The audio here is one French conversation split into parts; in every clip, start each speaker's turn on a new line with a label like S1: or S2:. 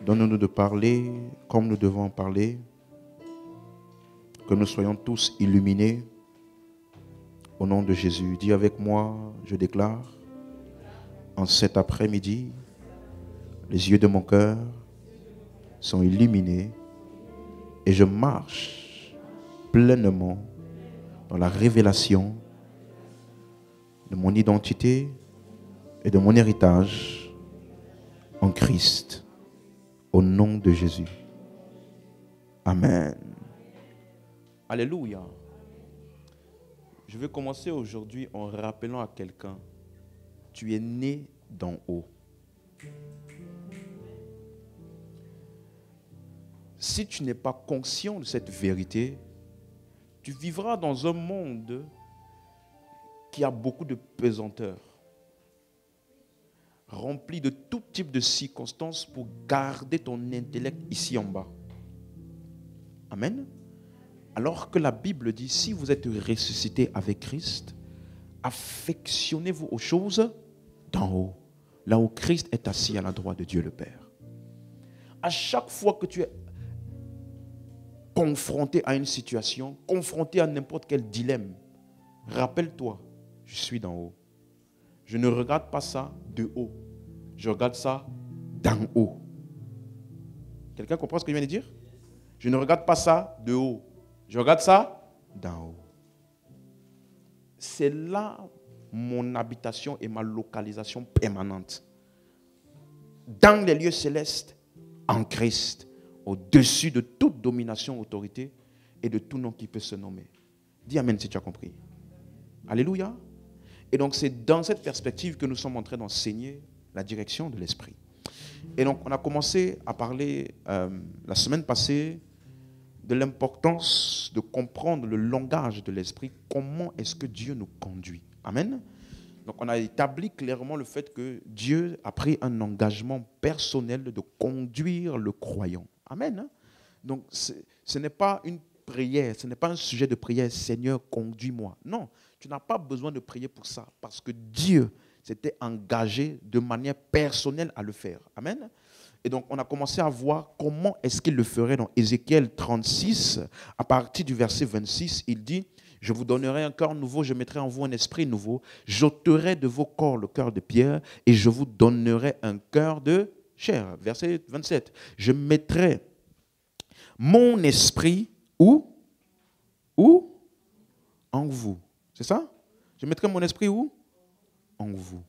S1: Donne-nous de parler comme nous devons parler. Que nous soyons tous illuminés. Au nom de Jésus, dis avec moi, je déclare, en cet après-midi, les yeux de mon cœur sont illuminés et je marche pleinement dans la révélation de mon identité et de mon héritage en Christ, au nom de Jésus. Amen. Alléluia. Je vais commencer aujourd'hui en rappelant à quelqu'un, tu es né d'en haut. Si tu n'es pas conscient de cette vérité, tu vivras dans un monde qui a beaucoup de pesanteur, rempli de tout type de circonstances pour garder ton intellect ici en bas. Amen. Alors que la Bible dit, si vous êtes ressuscité avec Christ, affectionnez-vous aux choses d'en haut, là où Christ est assis à la droite de Dieu le Père. À chaque fois que tu es confronté à une situation, confronté à n'importe quel dilemme, rappelle-toi, je suis d'en haut. Je ne regarde pas ça de haut, je regarde ça d'en haut. Quelqu'un comprend ce que je viens de dire? Je ne regarde pas ça de haut. Je regarde ça d'en haut. C'est là mon habitation et ma localisation permanente. Dans les lieux célestes, en Christ, au-dessus de toute domination, autorité et de tout nom qui peut se nommer. Dis Amen si tu as compris. Alléluia. Et donc c'est dans cette perspective que nous sommes en train d'enseigner la direction de l'esprit. Et donc on a commencé à parler la semaine passée de l'importance de comprendre le langage de l'esprit, comment est-ce que Dieu nous conduit. Amen. Donc on a établi clairement le fait que Dieu a pris un engagement personnel de conduire le croyant. Amen. Donc ce n'est pas une prière, ce n'est pas un sujet de prière, Seigneur, conduis-moi. Non, tu n'as pas besoin de prier pour ça, parce que Dieu s'était engagé de manière personnelle à le faire. Amen. Et donc, on a commencé à voir comment est-ce qu'il le ferait dans Ézéchiel 36. À partir du verset 26, il dit, « Je vous donnerai un cœur nouveau, je mettrai en vous un esprit nouveau. J'ôterai de vos corps le cœur de pierre et je vous donnerai un cœur de chair. » Verset 27. « Je mettrai mon esprit où? Où? En vous. » C'est ça? Je mettrai mon esprit où? En vous.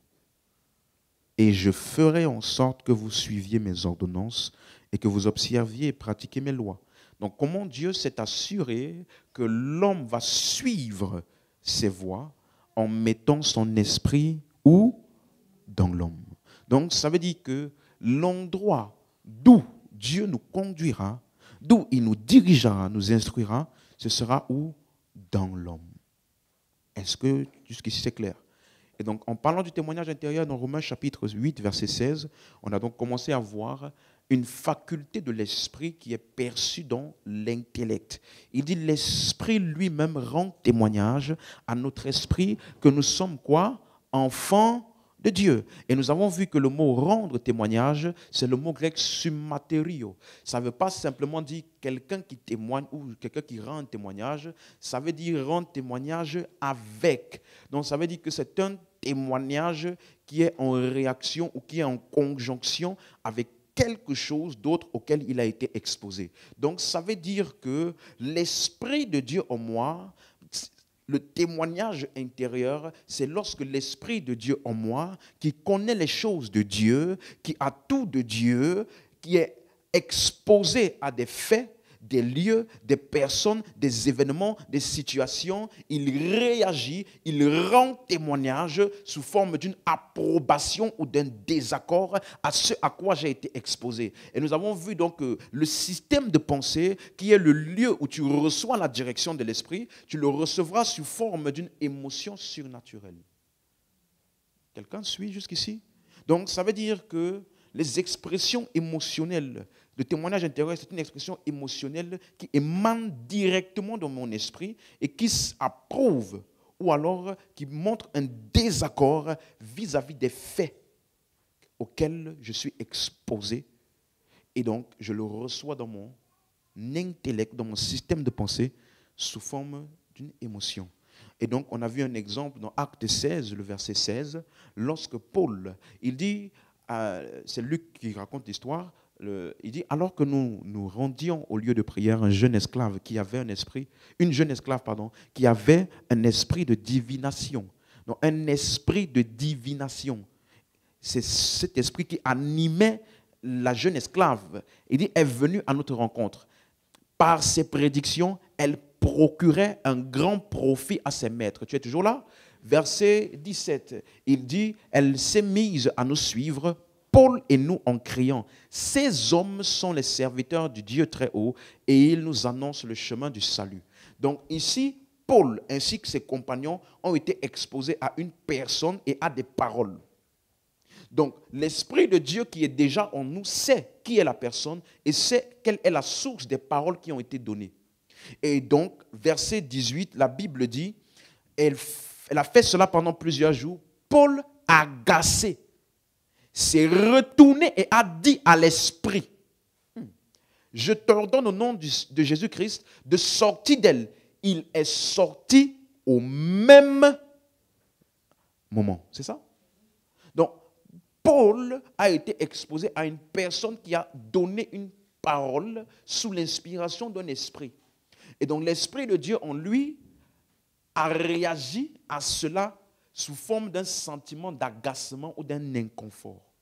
S1: Et je ferai en sorte que vous suiviez mes ordonnances et que vous observiez et pratiquiez mes lois. Donc, comment Dieu s'est assuré que l'homme va suivre ses voies en mettant son esprit où? Dans l'homme. Donc, ça veut dire que l'endroit d'où Dieu nous conduira, d'où il nous dirigera, nous instruira, ce sera où? Dans l'homme. Est-ce que jusqu'ici c'est clair? Et donc, en parlant du témoignage intérieur dans Romains chapitre 8, verset 16, on a donc commencé à voir une faculté de l'esprit qui est perçue dans l'intellect. Il dit, l'esprit lui-même rend témoignage à notre esprit que nous sommes quoi? Enfants de Dieu. Et nous avons vu que le mot rendre témoignage, c'est le mot grec summaterio. Ça ne veut pas simplement dire quelqu'un qui témoigne ou quelqu'un qui rend un témoignage. Ça veut dire rendre témoignage avec. Donc ça veut dire que c'est un témoignage qui est en réaction ou qui est en conjonction avec quelque chose d'autre auquel il a été exposé. Donc ça veut dire que l'Esprit de Dieu en moi, le témoignage intérieur, c'est lorsque l'Esprit de Dieu en moi, qui connaît les choses de Dieu, qui a tout de Dieu, qui est exposé à des faits, des lieux, des personnes, des événements, des situations, il réagit, il rend témoignage sous forme d'une approbation ou d'un désaccord à ce à quoi j'ai été exposé. Et nous avons vu donc le système de pensée qui est le lieu où tu reçois la direction de l'esprit, tu le recevras sous forme d'une émotion surnaturelle. Quelqu'un suit jusqu'ici? Donc ça veut dire que les expressions émotionnelles, le témoignage intérieur, c'est une expression émotionnelle qui émane directement dans mon esprit et qui approuve ou alors qui montre un désaccord vis-à-vis des faits auxquels je suis exposé Et donc, je le reçois dans mon intellect, dans mon système de pensée, sous forme d'une émotion. Et donc, on a vu un exemple dans Acte 16, le verset 16, lorsque Paul, il dit, c'est Luc qui raconte l'histoire, il dit, alors que nous nous rendions au lieu de prière, un jeune esclave qui avait un esprit, une jeune esclave, pardon, qui avait un esprit de divination. Donc, un esprit de divination. C'est cet esprit qui animait la jeune esclave. Il dit, est venue à notre rencontre. Par ses prédictions, elle procurait un grand profit à ses maîtres. Tu es toujours là? Verset 17, il dit, elle s'est mise à nous suivre, Paul et nous, en criant, ces hommes sont les serviteurs du Dieu très haut et ils nous annoncent le chemin du salut. Donc ici, Paul ainsi que ses compagnons ont été exposés à une personne et à des paroles. Donc, l'Esprit de Dieu qui est déjà en nous sait qui est la personne et sait quelle est la source des paroles qui ont été données. Et donc, verset 18, la Bible dit, elle a fait cela pendant plusieurs jours. Paul, agacé, s'est retourné et a dit à l'Esprit, je t'ordonne au nom de Jésus-Christ de sortir d'elle. Il est sorti au même moment. C'est ça? Donc, Paul a été exposé à une personne qui a donné une parole sous l'inspiration d'un esprit. Et donc l'Esprit de Dieu en lui a réagi à cela sous forme d'un sentiment d'agacement ou d'un inconfort.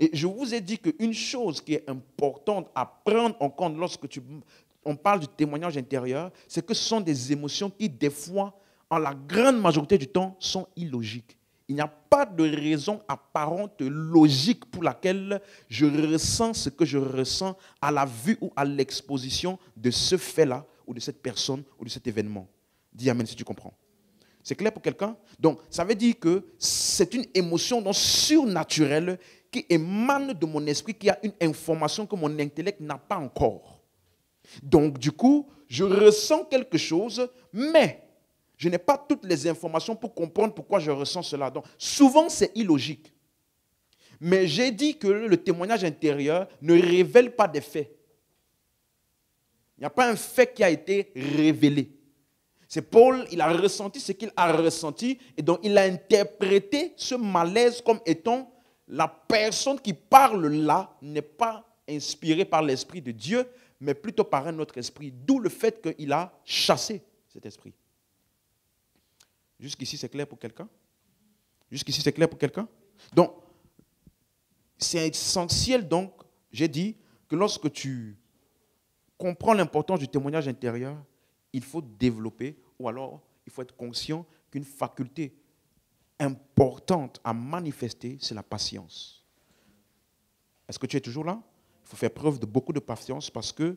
S1: Et je vous ai dit qu'une chose qui est importante à prendre en compte lorsque on parle du témoignage intérieur, c'est que ce sont des émotions qui, des fois, en la grande majorité du temps, sont illogiques. Il n'y a pas de raison apparente logique pour laquelle je ressens ce que je ressens à la vue ou à l'exposition de ce fait-là, ou de cette personne, ou de cet événement. Dis amen si tu comprends. C'est clair pour quelqu'un? Donc, ça veut dire que c'est une émotion donc surnaturelle qui émane de mon esprit, qui a une information que mon intellect n'a pas encore. Donc, du coup, je ressens quelque chose, mais je n'ai pas toutes les informations pour comprendre pourquoi je ressens cela. Donc, souvent, c'est illogique. Mais j'ai dit que le témoignage intérieur ne révèle pas des faits. Il n'y a pas un fait qui a été révélé. C'est Paul, il a ressenti ce qu'il a ressenti et donc il a interprété ce malaise comme étant la personne qui parle là n'est pas inspirée par l'Esprit de Dieu, mais plutôt par un autre esprit. D'où le fait qu'il a chassé cet esprit. Jusqu'ici, c'est clair pour quelqu'un? Jusqu'ici, c'est clair pour quelqu'un? Donc, c'est essentiel, donc, j'ai dit, que lorsque tu comprends l'importance du témoignage intérieur, il faut développer, ou alors il faut être conscient qu'une faculté importante à manifester, c'est la patience. Est-ce que tu es toujours là? Il faut faire preuve de beaucoup de patience parce qu'il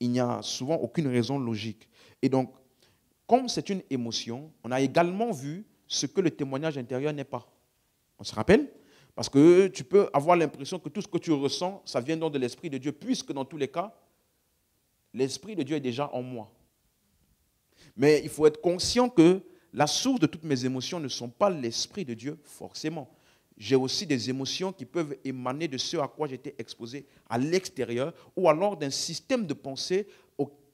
S1: n'y a souvent aucune raison logique. Et donc, comme c'est une émotion, on a également vu ce que le témoignage intérieur n'est pas. On se rappelle? Parce que tu peux avoir l'impression que tout ce que tu ressens, ça vient donc de l'Esprit de Dieu, puisque dans tous les cas, l'Esprit de Dieu est déjà en moi. Mais il faut être conscient que la source de toutes mes émotions ne sont pas l'Esprit de Dieu, forcément. J'ai aussi des émotions qui peuvent émaner de ce à quoi j'étais exposé à l'extérieur, ou alors d'un système de pensée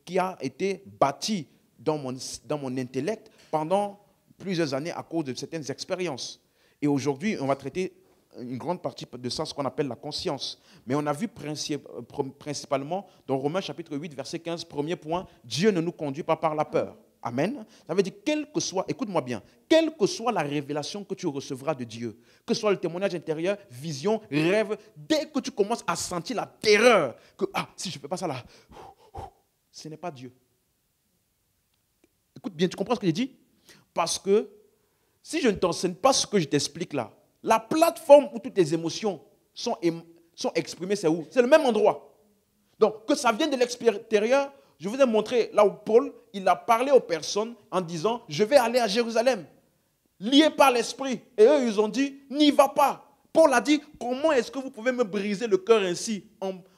S1: qui a été bâti dans mon intellect pendant plusieurs années à cause de certaines expériences. Et aujourd'hui, on va traiter une grande partie de ça, ce qu'on appelle la conscience. Mais on a vu principalement dans Romains chapitre 8, verset 15, premier point, Dieu ne nous conduit pas par la peur. Amen. Ça veut dire, quelle que soit, écoute-moi bien, quelle que soit la révélation que tu recevras de Dieu, que ce soit le témoignage intérieur, vision, rêve, dès que tu commences à sentir la terreur, que, si je ne fais pas ça là, ce n'est pas Dieu. Écoute bien, tu comprends ce que j'ai dit? Parce que si je ne t'enseigne pas ce que je t'explique là, la plateforme où toutes les émotions sont exprimées, c'est où? C'est le même endroit. Donc, que ça vienne de l'extérieur, je vous ai montré là où Paul, il a parlé aux personnes en disant, je vais aller à Jérusalem, lié par l'esprit. Et eux, ils ont dit, n'y va pas. Paul a dit, comment est-ce que vous pouvez me briser le cœur ainsi,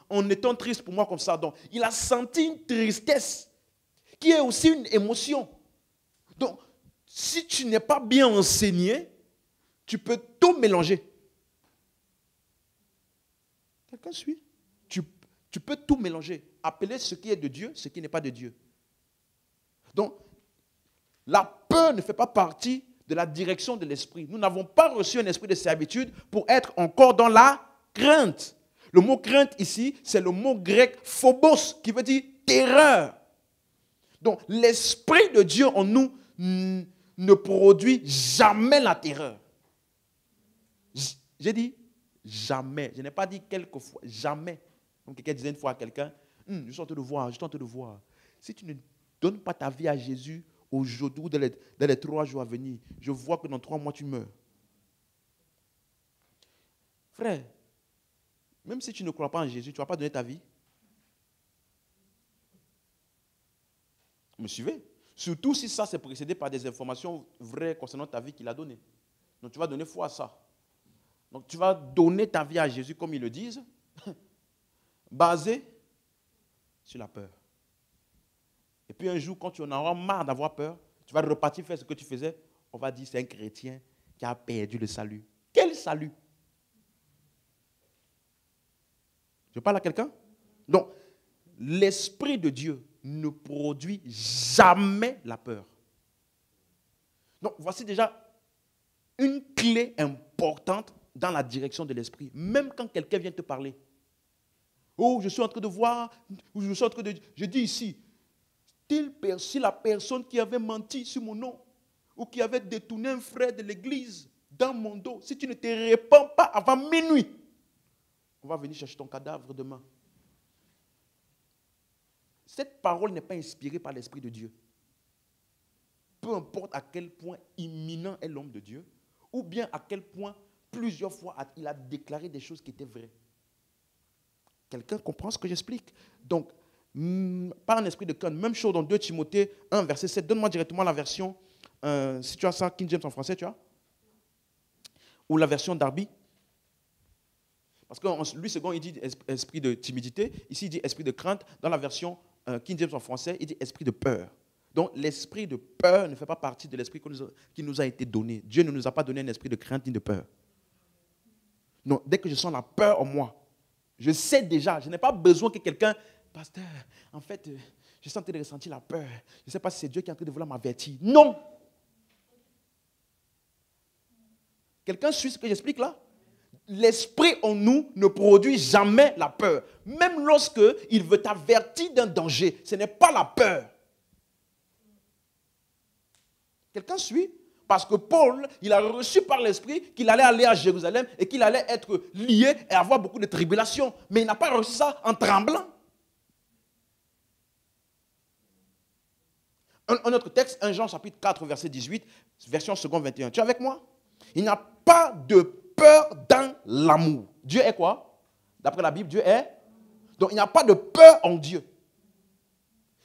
S1: en étant triste pour moi comme ça? Donc, il a senti une tristesse qui est aussi une émotion. Donc, si tu n'es pas bien enseigné, tu peux tout mélanger. Quelqu'un suit? tu peux tout mélanger. Appeler ce qui est de Dieu, ce qui n'est pas de Dieu. Donc, la peur ne fait pas partie de la direction de l'esprit. Nous n'avons pas reçu un esprit de servitude pour être encore dans la crainte. Le mot crainte ici, c'est le mot grec phobos, qui veut dire terreur. Donc, l'esprit de Dieu en nous ne produit jamais la terreur. J'ai dit jamais. Je n'ai pas dit quelquefois, jamais. Comme quelqu'un disait une fois à quelqu'un, je suis en train de voir, je suis en train de voir. Si tu ne donnes pas ta vie à Jésus aujourd'hui ou dans les 3 jours à venir, je vois que dans 3 mois tu meurs. Frère, même si tu ne crois pas en Jésus, tu ne vas pas donner ta vie. Vous me suivez? Surtout si ça c'est précédé par des informations vraies concernant ta vie qu'il a données. Donc tu vas donner foi à ça. Donc tu vas donner ta vie à Jésus comme ils le disent, basé sur la peur. Et puis un jour, quand tu en auras marre d'avoir peur, tu vas repartir faire ce que tu faisais. On va dire c'est un chrétien qui a perdu le salut. Quel salut? Je parle à quelqu'un? Donc, l'Esprit de Dieu ne produit jamais la peur. Donc, voici déjà une clé importante dans la direction de l'Esprit. Même quand quelqu'un vient te parler. Oh, je suis en train de voir, ou je suis en train de... Je dis ici, si la personne qui avait menti sur mon nom, ou qui avait détourné un frère de l'église dans mon dos, si tu ne te répands pas avant minuit, on va venir chercher ton cadavre demain. Cette parole n'est pas inspirée par l'Esprit de Dieu. Peu importe à quel point imminent est l'homme de Dieu, ou bien à quel point plusieurs fois il a déclaré des choses qui étaient vraies. Quelqu'un comprend ce que j'explique? Donc, par un esprit de crainte, même chose dans 2 Timothée 1, verset 7. Donne-moi directement la version, si tu as ça, King James en français, tu as? Ou la version Darby. Parce que lui, second, il dit esprit de timidité. Ici, il dit esprit de crainte. Dans la version King James en français, il dit esprit de peur. Donc, l'esprit de peur ne fait pas partie de l'esprit qui nous a été donné. Dieu ne nous a pas donné un esprit de crainte ni de peur. Non, dès que je sens la peur en moi, je sais déjà, je n'ai pas besoin que quelqu'un, pasteur, en fait, je suis en train de ressentir la peur. Je ne sais pas si c'est Dieu qui est en train de vouloir m'avertir. Non! Quelqu'un suit ce que j'explique là? L'esprit en nous ne produit jamais la peur. Même lorsque il veut t'avertir d'un danger, ce n'est pas la peur. Quelqu'un suit? Parce que Paul, il a reçu par l'Esprit qu'il allait aller à Jérusalem et qu'il allait être lié et avoir beaucoup de tribulations. Mais il n'a pas reçu ça en tremblant. Un autre texte, 1 Jean chapitre 4, verset 18, version second 21. Tu es avec moi? Il n'y a pas de peur dans l'amour. Dieu est quoi? D'après la Bible, Dieu est? Donc il n'y a pas de peur en Dieu.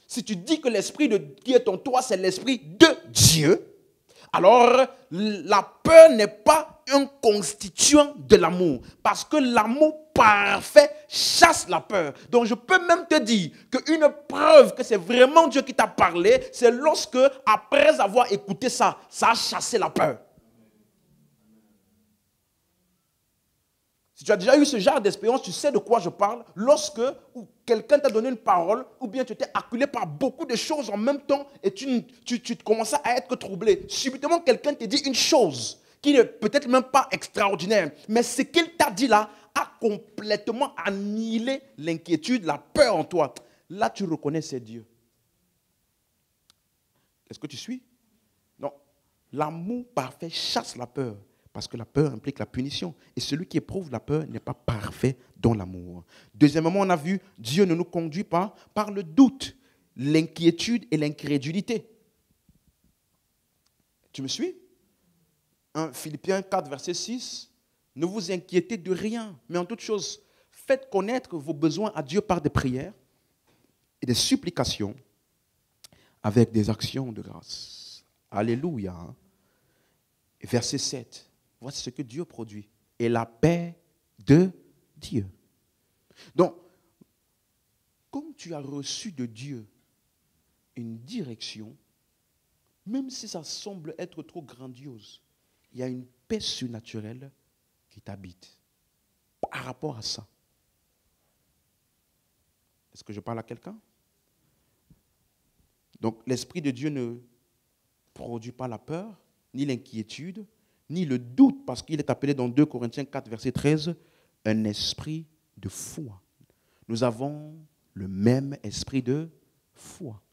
S1: Si tu dis que l'esprit qui est en toi, c'est l'esprit de Dieu, alors la peur n'est pas un constituant de l'amour. Parce que l'amour parfait chasse la peur. Donc je peux même te dire qu'une preuve que c'est vraiment Dieu qui t'a parlé, c'est lorsque, après avoir écouté ça, ça a chassé la peur. Si tu as déjà eu ce genre d'expérience, tu sais de quoi je parle. Lorsque quelqu'un t'a donné une parole, ou bien tu étais acculé par beaucoup de choses en même temps et tu commençais à être troublé. Subitement, quelqu'un te dit une chose qui n'est peut-être même pas extraordinaire, mais ce qu'il t'a dit là a complètement annihilé l'inquiétude, la peur en toi. Là, tu reconnais c'est Dieu. Est-ce que tu suis? Non. L'amour parfait chasse la peur. Parce que la peur implique la punition. Et celui qui éprouve la peur n'est pas parfait dans l'amour. Deuxièmement, on a vu, Dieu ne nous conduit pas par le doute, l'inquiétude et l'incrédulité. Tu me suis? Philippiens 4, verset 6. Ne vous inquiétez de rien, mais en toute chose, faites connaître vos besoins à Dieu par des prières et des supplications avec des actions de grâce. Alléluia. Verset 7. Voici ce que Dieu produit. Et la paix de Dieu. Donc, comme tu as reçu de Dieu une direction, même si ça semble être trop grandiose, il y a une paix surnaturelle qui t'habite. Par rapport à ça. Est-ce que je parle à quelqu'un? Donc, l'Esprit de Dieu ne produit pas la peur, ni l'inquiétude, ni le doute, parce qu'il est appelé dans 2 Corinthiens 4, verset 13, un esprit de foi. Nous avons le même esprit de foi.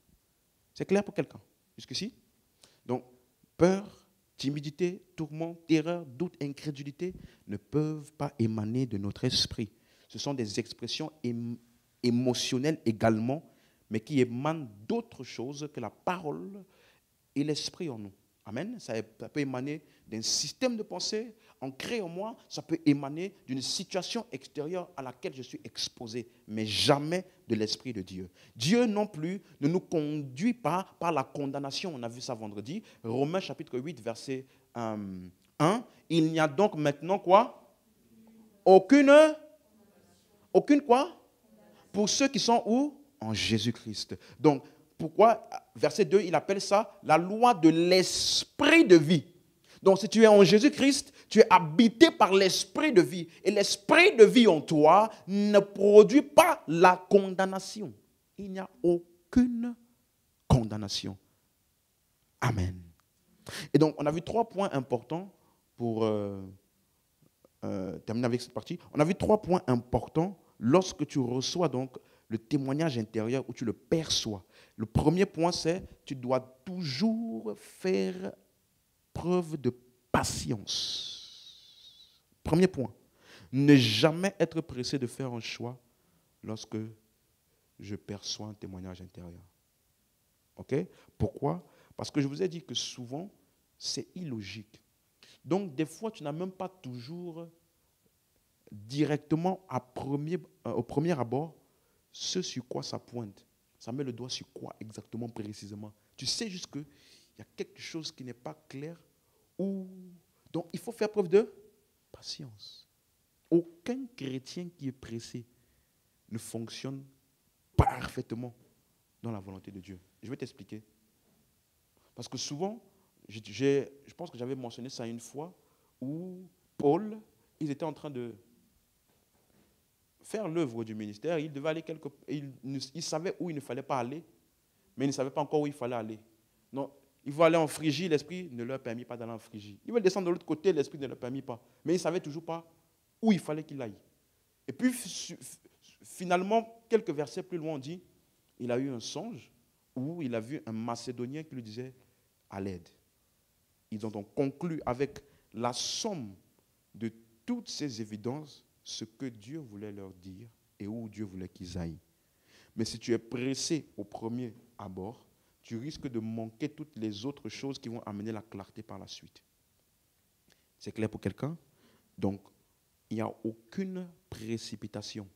S1: C'est clair pour quelqu'un jusqu'ici? Donc, peur, timidité, tourment, terreur, doute, incrédulité ne peuvent pas émaner de notre esprit. Ce sont des expressions émotionnelles également, mais qui émanent d'autre chose que la parole et l'esprit en nous. Amen. Ça peut émaner d'un système de pensée ancré en moi, ça peut émaner d'une situation extérieure à laquelle je suis exposé, mais jamais de l'Esprit de Dieu. Dieu non plus ne nous conduit pas par la condamnation. On a vu ça vendredi. Romains chapitre 8, verset 1. Il n'y a donc maintenant quoi? Aucune quoi? Pour ceux qui sont où? En Jésus-Christ. Donc, pourquoi, verset 2, il appelle ça la loi de l'esprit de vie. Donc, si tu es en Jésus-Christ, tu es habité par l'esprit de vie. Et l'esprit de vie en toi ne produit pas la condamnation. Il n'y a aucune condamnation. Amen. Et donc, on a vu 3 points importants pour terminer avec cette partie. On a vu 3 points importants lorsque tu reçois donc le témoignage intérieur où tu le perçois. Le premier point, c'est tu dois toujours faire preuve de patience. Premier point, ne jamais être pressé de faire un choix lorsque je perçois un témoignage intérieur. OK? Pourquoi? Parce que je vous ai dit que souvent, c'est illogique. Donc, des fois, tu n'as même pas toujours directement au premier abord ce sur quoi ça pointe. Ça met le doigt sur quoi exactement, précisément. Tu sais juste qu'il y a quelque chose qui n'est pas clair. Donc, il faut faire preuve de patience. Aucun chrétien qui est pressé ne fonctionne parfaitement dans la volonté de Dieu. Je vais t'expliquer. Parce que souvent, je pense que j'avais mentionné ça une fois, où Paul, ils étaient en train de faire l'œuvre du ministère. Il devait aller quelque part. Il savait où il ne fallait pas aller, mais il ne savait pas encore où il fallait aller. Non, ils vont aller en Phrygie, l'Esprit ne leur permit pas d'aller en Phrygie. Ils veulent descendre de l'autre côté, l'Esprit ne leur permit pas. Mais ils ne savaient toujours pas où il fallait qu'il aille. Et puis, finalement, quelques versets plus loin, on dit, il a eu un songe où il a vu un Macédonien qui lui disait, à l'aide. Ils ont donc conclu avec la somme de toutes ces évidences ce que Dieu voulait leur dire et où Dieu voulait qu'ils aillent. Mais si tu es pressé au premier abord, tu risques de manquer toutes les autres choses qui vont amener la clarté par la suite. C'est clair pour quelqu'un? Donc, il n'y a aucune précipitation.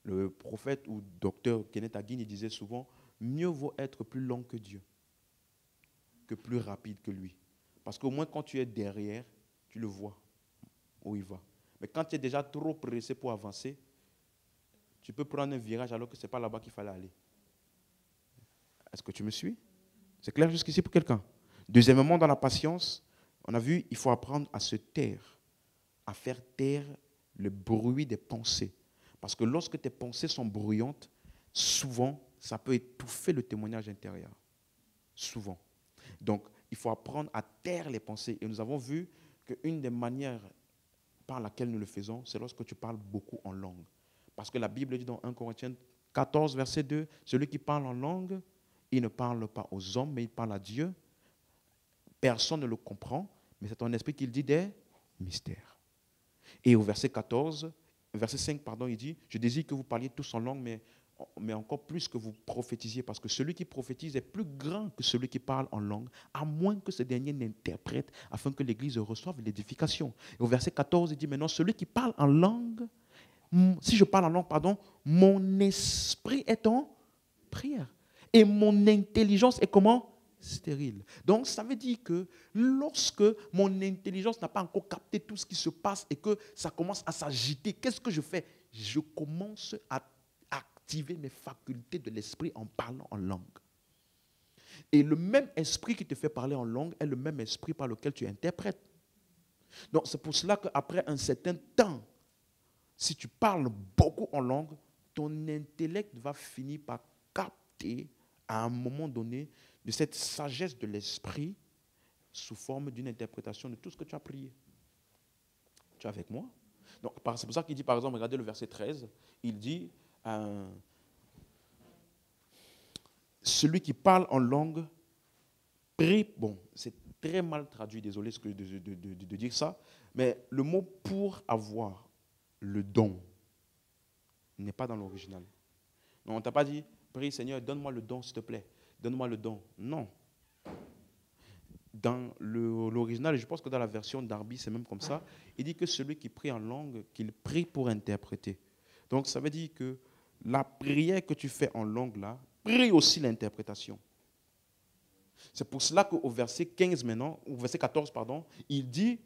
S1: Le prophète ou docteur Kenneth Hagin, il disait souvent, mieux vaut être plus lent que Dieu que plus rapide que lui. Parce qu'au moins, quand tu es derrière, tu le vois où il va. Mais quand tu es déjà trop pressé pour avancer, tu peux prendre un virage alors que ce n'est pas là-bas qu'il fallait aller. Est-ce que tu me suis? C'est clair jusqu'ici pour quelqu'un? Deuxièmement, dans la patience, on a vu, il faut apprendre à se taire, à faire taire le bruit des pensées. Parce que lorsque tes pensées sont bruyantes, souvent, ça peut étouffer le témoignage intérieur. Souvent. Donc, il faut apprendre à taire les pensées. Et nous avons vu qu'une des manières par laquelle nous le faisons, c'est lorsque tu parles beaucoup en langue. Parce que la Bible dit dans 1 Corinthiens 14, verset 2, celui qui parle en langue, il ne parle pas aux hommes, mais il parle à Dieu. Personne ne le comprend, mais c'est ton esprit qui dit des mystères. Et au verset 5, il dit, je désire que vous parliez tous en langue, mais encore plus que vous prophétisiez, parce que celui qui prophétise est plus grand que celui qui parle en langue, à moins que ce dernier n'interprète, afin que l'Église reçoive l'édification. Et au verset 14, il dit maintenant, celui qui parle en langue, si je parle en langue, mon esprit est en prière. Et mon intelligence est comment? Stérile. Donc, ça veut dire que lorsque mon intelligence n'a pas encore capté tout ce qui se passe et que ça commence à s'agiter, qu'est-ce que je fais? Je commence à activer mes facultés de l'esprit en parlant en langue. Et le même esprit qui te fait parler en langue est le même esprit par lequel tu interprètes. Donc, c'est pour cela qu'après un certain temps, si tu parles beaucoup en langue, ton intellect va finir par capter à un moment donné de cette sagesse de l'esprit sous forme d'une interprétation de tout ce que tu as prié. Tu es avec moi? Donc, c'est pour ça qu'il dit, par exemple, regardez le verset 13, il dit, celui qui parle en langue prie, bon, c'est très mal traduit, désolé de dire ça, mais le mot pour avoir le don n'est pas dans l'original. Non, on ne t'a pas dit, prie Seigneur, donne-moi le don, s'il te plaît. Donne-moi le don. Non. Dans l'original, et je pense que dans la version Darby, c'est même comme ça, il dit que celui qui prie en langue, qu'il prie pour interpréter. Donc, ça veut dire que la prière que tu fais en langue, là, prie aussi l'interprétation. C'est pour cela qu'au verset 15 maintenant, au verset 14, pardon, il dit,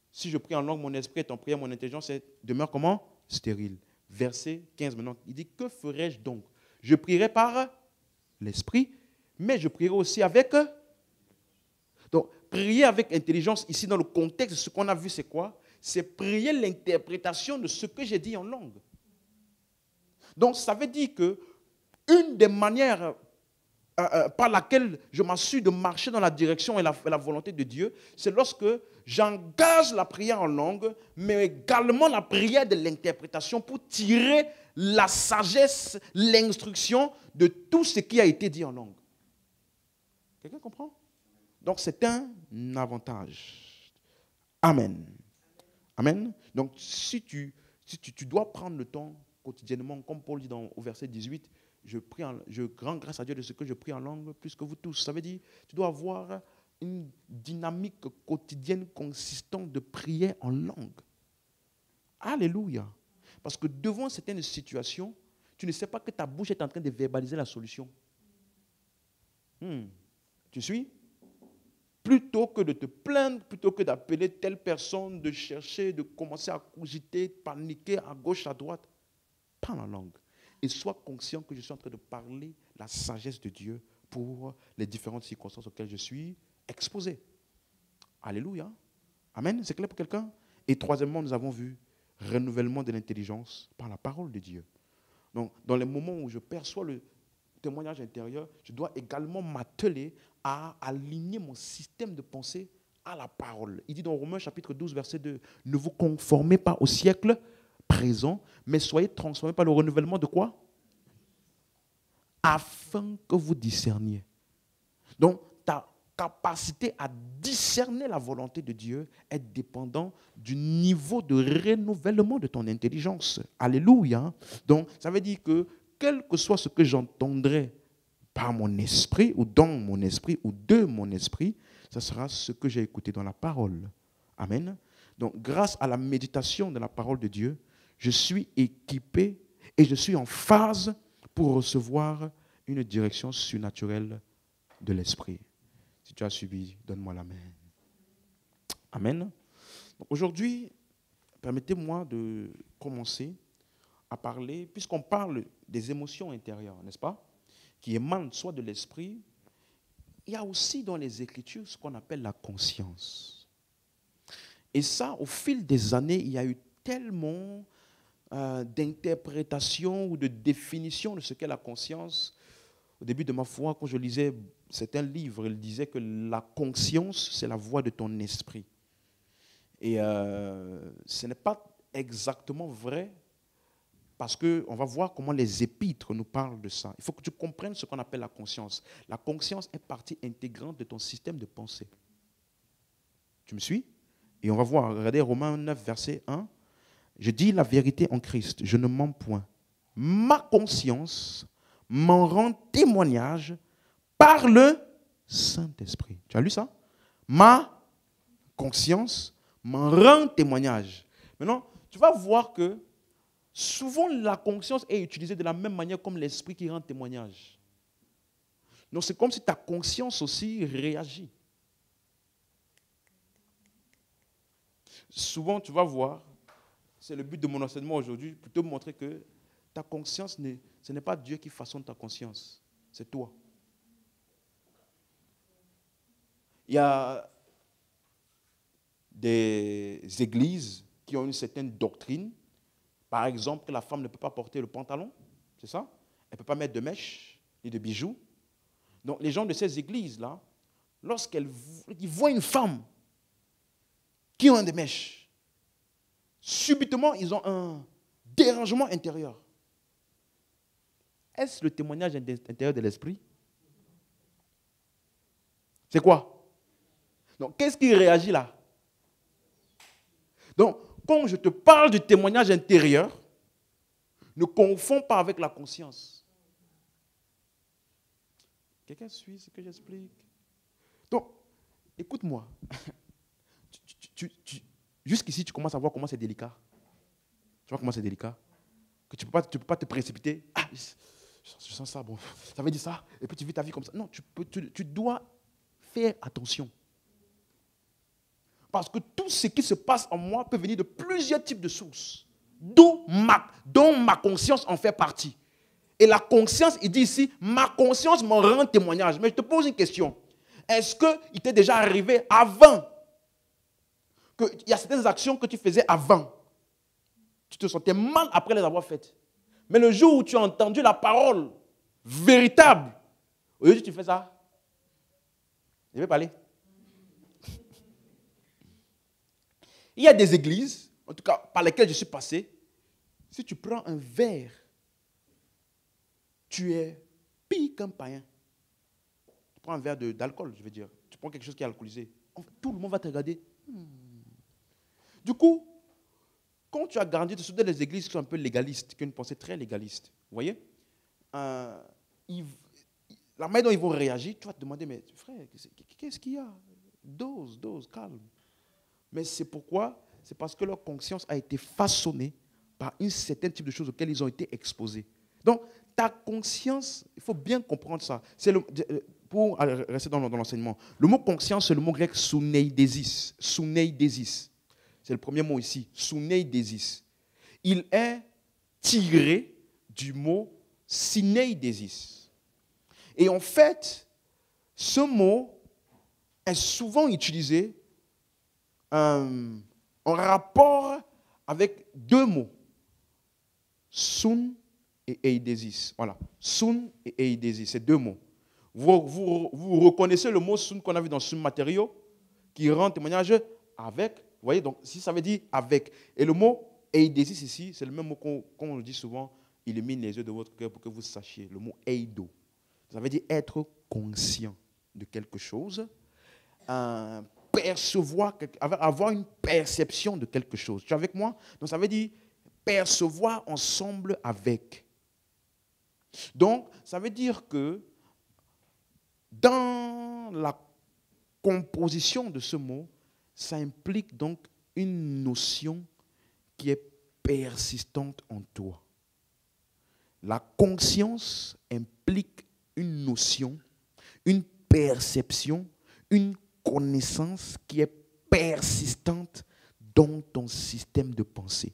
S1: si je prie en langue, mon esprit est en prière, mon intelligence demeure comment? Stérile. Verset 15 maintenant, il dit, que ferai-je donc? Je prierai par l'esprit, mais je prierai aussi avec... Donc, prier avec intelligence, ici dans le contexte, ce qu'on a vu, c'est quoi? C'est prier l'interprétation de ce que j'ai dit en langue. Donc, ça veut dire que une des manières par laquelle je m'assure de marcher dans la direction et la volonté de Dieu, c'est lorsque j'engage la prière en langue, mais également la prière de l'interprétation pour tirer la sagesse, l'instruction de tout ce qui a été dit en langue. Quelqu'un comprend? Donc c'est un avantage. Amen. Amen. Donc si tu dois prendre le temps quotidiennement, comme Paul dit au verset 18, je rends grâce à Dieu de ce que je prie en langue plus que vous tous. Ça veut dire tu dois avoir une dynamique quotidienne consistante de prière en langue. Alléluia. Parce que devant certaines situations, tu ne sais pas que ta bouche est en train de verbaliser la solution. Tu suis? Plutôt que de te plaindre, plutôt que d'appeler telle personne, de chercher, de commencer à cogiter, paniquer à gauche, à droite, parle en langue. Et sois conscient que je suis en train de parler la sagesse de Dieu pour les différentes circonstances auxquelles je suis exposé. Alléluia. Amen. C'est clair pour quelqu'un? Et troisièmement, nous avons vu renouvellement de l'intelligence par la parole de Dieu. Donc, dans les moments où je perçois le témoignage intérieur, je dois également m'atteler à aligner mon système de pensée à la parole. Il dit dans Romains chapitre 12, verset 2, « Ne vous conformez pas au siècle présent, mais soyez transformés par le renouvellement de quoi? Afin que vous discerniez. » Donc, ta capacité à discerner la volonté de Dieu est dépendante du niveau de renouvellement de ton intelligence. Alléluia. Donc, ça veut dire que quel que soit ce que j'entendrai par mon esprit, ou dans mon esprit, ou de mon esprit, ce sera ce que j'ai écouté dans la parole. Amen. Donc, grâce à la méditation de la parole de Dieu, je suis équipé et je suis en phase pour recevoir une direction surnaturelle de l'esprit. Si tu as subi, donne-moi la main. Amen. Aujourd'hui, permettez-moi de commencer à parler, puisqu'on parle des émotions intérieures, n'est-ce pas, qui émanent soit de l'esprit, il y a aussi dans les Écritures ce qu'on appelle la conscience. Et ça, au fil des années, il y a eu tellement d'interprétations ou de définitions de ce qu'est la conscience. Au début de ma foi, quand je lisais certains livres, il disait que la conscience, c'est la voix de ton esprit. Et ce n'est pas exactement vrai, parce qu'on va voir comment les épîtres nous parlent de ça. Il faut que tu comprennes ce qu'on appelle la conscience. La conscience est partie intégrante de ton système de pensée. Tu me suis? Et on va voir, regardez Romains 9, verset 1. Je dis la vérité en Christ, je ne mens point. Ma conscience m'en rend témoignage par le Saint-Esprit. Tu as lu ça? Ma conscience m'en rend témoignage. Maintenant, tu vas voir que souvent la conscience est utilisée de la même manière comme l'esprit qui rend témoignage. Donc c'est comme si ta conscience aussi réagit. Souvent, tu vas voir, c'est le but de mon enseignement aujourd'hui, plutôt montrer que ta conscience, ce n'est pas Dieu qui façonne ta conscience, c'est toi. Il y a des églises qui ont une certaine doctrine, par exemple que la femme ne peut pas porter le pantalon. C'est ça? Elle ne peut pas mettre de mèches ni de bijoux. Donc les gens de ces églises-là, lorsqu'ils voient une femme qui a des mèches, subitement, ils ont un dérangement intérieur. Est-ce le témoignage intérieur de l'esprit? C'est quoi? Donc, qu'est-ce qui réagit là? Donc, quand je te parle du témoignage intérieur, ne confonds pas avec la conscience. Quelqu'un suit ce que j'explique? Donc, écoute-moi. Jusqu'ici, tu commences à voir comment c'est délicat. Tu vois comment c'est délicat? Que tu ne peux pas te précipiter. Ah, je sens ça, bon, ça veut dire ça. Et puis tu vis ta vie comme ça. Non, tu dois faire attention. Parce que tout ce qui se passe en moi peut venir de plusieurs types de sources. Dont ma conscience en fait partie. Et la conscience, il dit ici, ma conscience m'en rend témoignage. Mais je te pose une question. Est-ce qu'il t'est déjà arrivé avant qu'il y a certaines actions que tu faisais avant? Tu te sentais mal après les avoir faites. Mais le jour où tu as entendu la parole véritable, au lieu que tu fais ça, je vais parler. Il y a des églises, en tout cas par lesquelles je suis passé, si tu prends un verre, tu es pire qu'un païen. Tu prends un verre d'alcool, je veux dire. Tu prends quelque chose qui est alcoolisé. Tout le monde va te regarder. Du coup, quand tu as grandi dans des églises qui sont un peu légalistes, qui ont une pensée très légaliste, vous voyez, la manière dont ils vont réagir, tu vas te demander, mais frère, qu'est-ce qu'il y a? Dose, calme. Mais c'est pourquoi? C'est parce que leur conscience a été façonnée par un certain type de choses auxquelles ils ont été exposés. Donc, ta conscience, il faut bien comprendre ça. Pour rester dans l'enseignement, le mot conscience, c'est le mot grec suneidesis. Suneidesis. C'est le premier mot ici, suneidesis. Il est tiré du mot syneidesis. Et en fait, ce mot est souvent utilisé en rapport avec deux mots, sun et eidesis. Voilà, sun et eidesis, c'est deux mots. Vous reconnaissez le mot sun qu'on a vu dans sun matériaux, qui rend témoignage avec. Vous voyez, donc si ça veut dire avec. Et le mot eidesis ici, c'est le même mot qu'on dit souvent, illumine les yeux de votre cœur pour que vous sachiez. Le mot eido. Ça veut dire être conscient de quelque chose, percevoir, avoir une perception de quelque chose. Tu es avec moi? Donc ça veut dire percevoir ensemble avec. Donc ça veut dire que dans la composition de ce mot, ça implique donc une notion qui est persistante en toi. La conscience implique une notion, une perception, une connaissance qui est persistante dans ton système de pensée.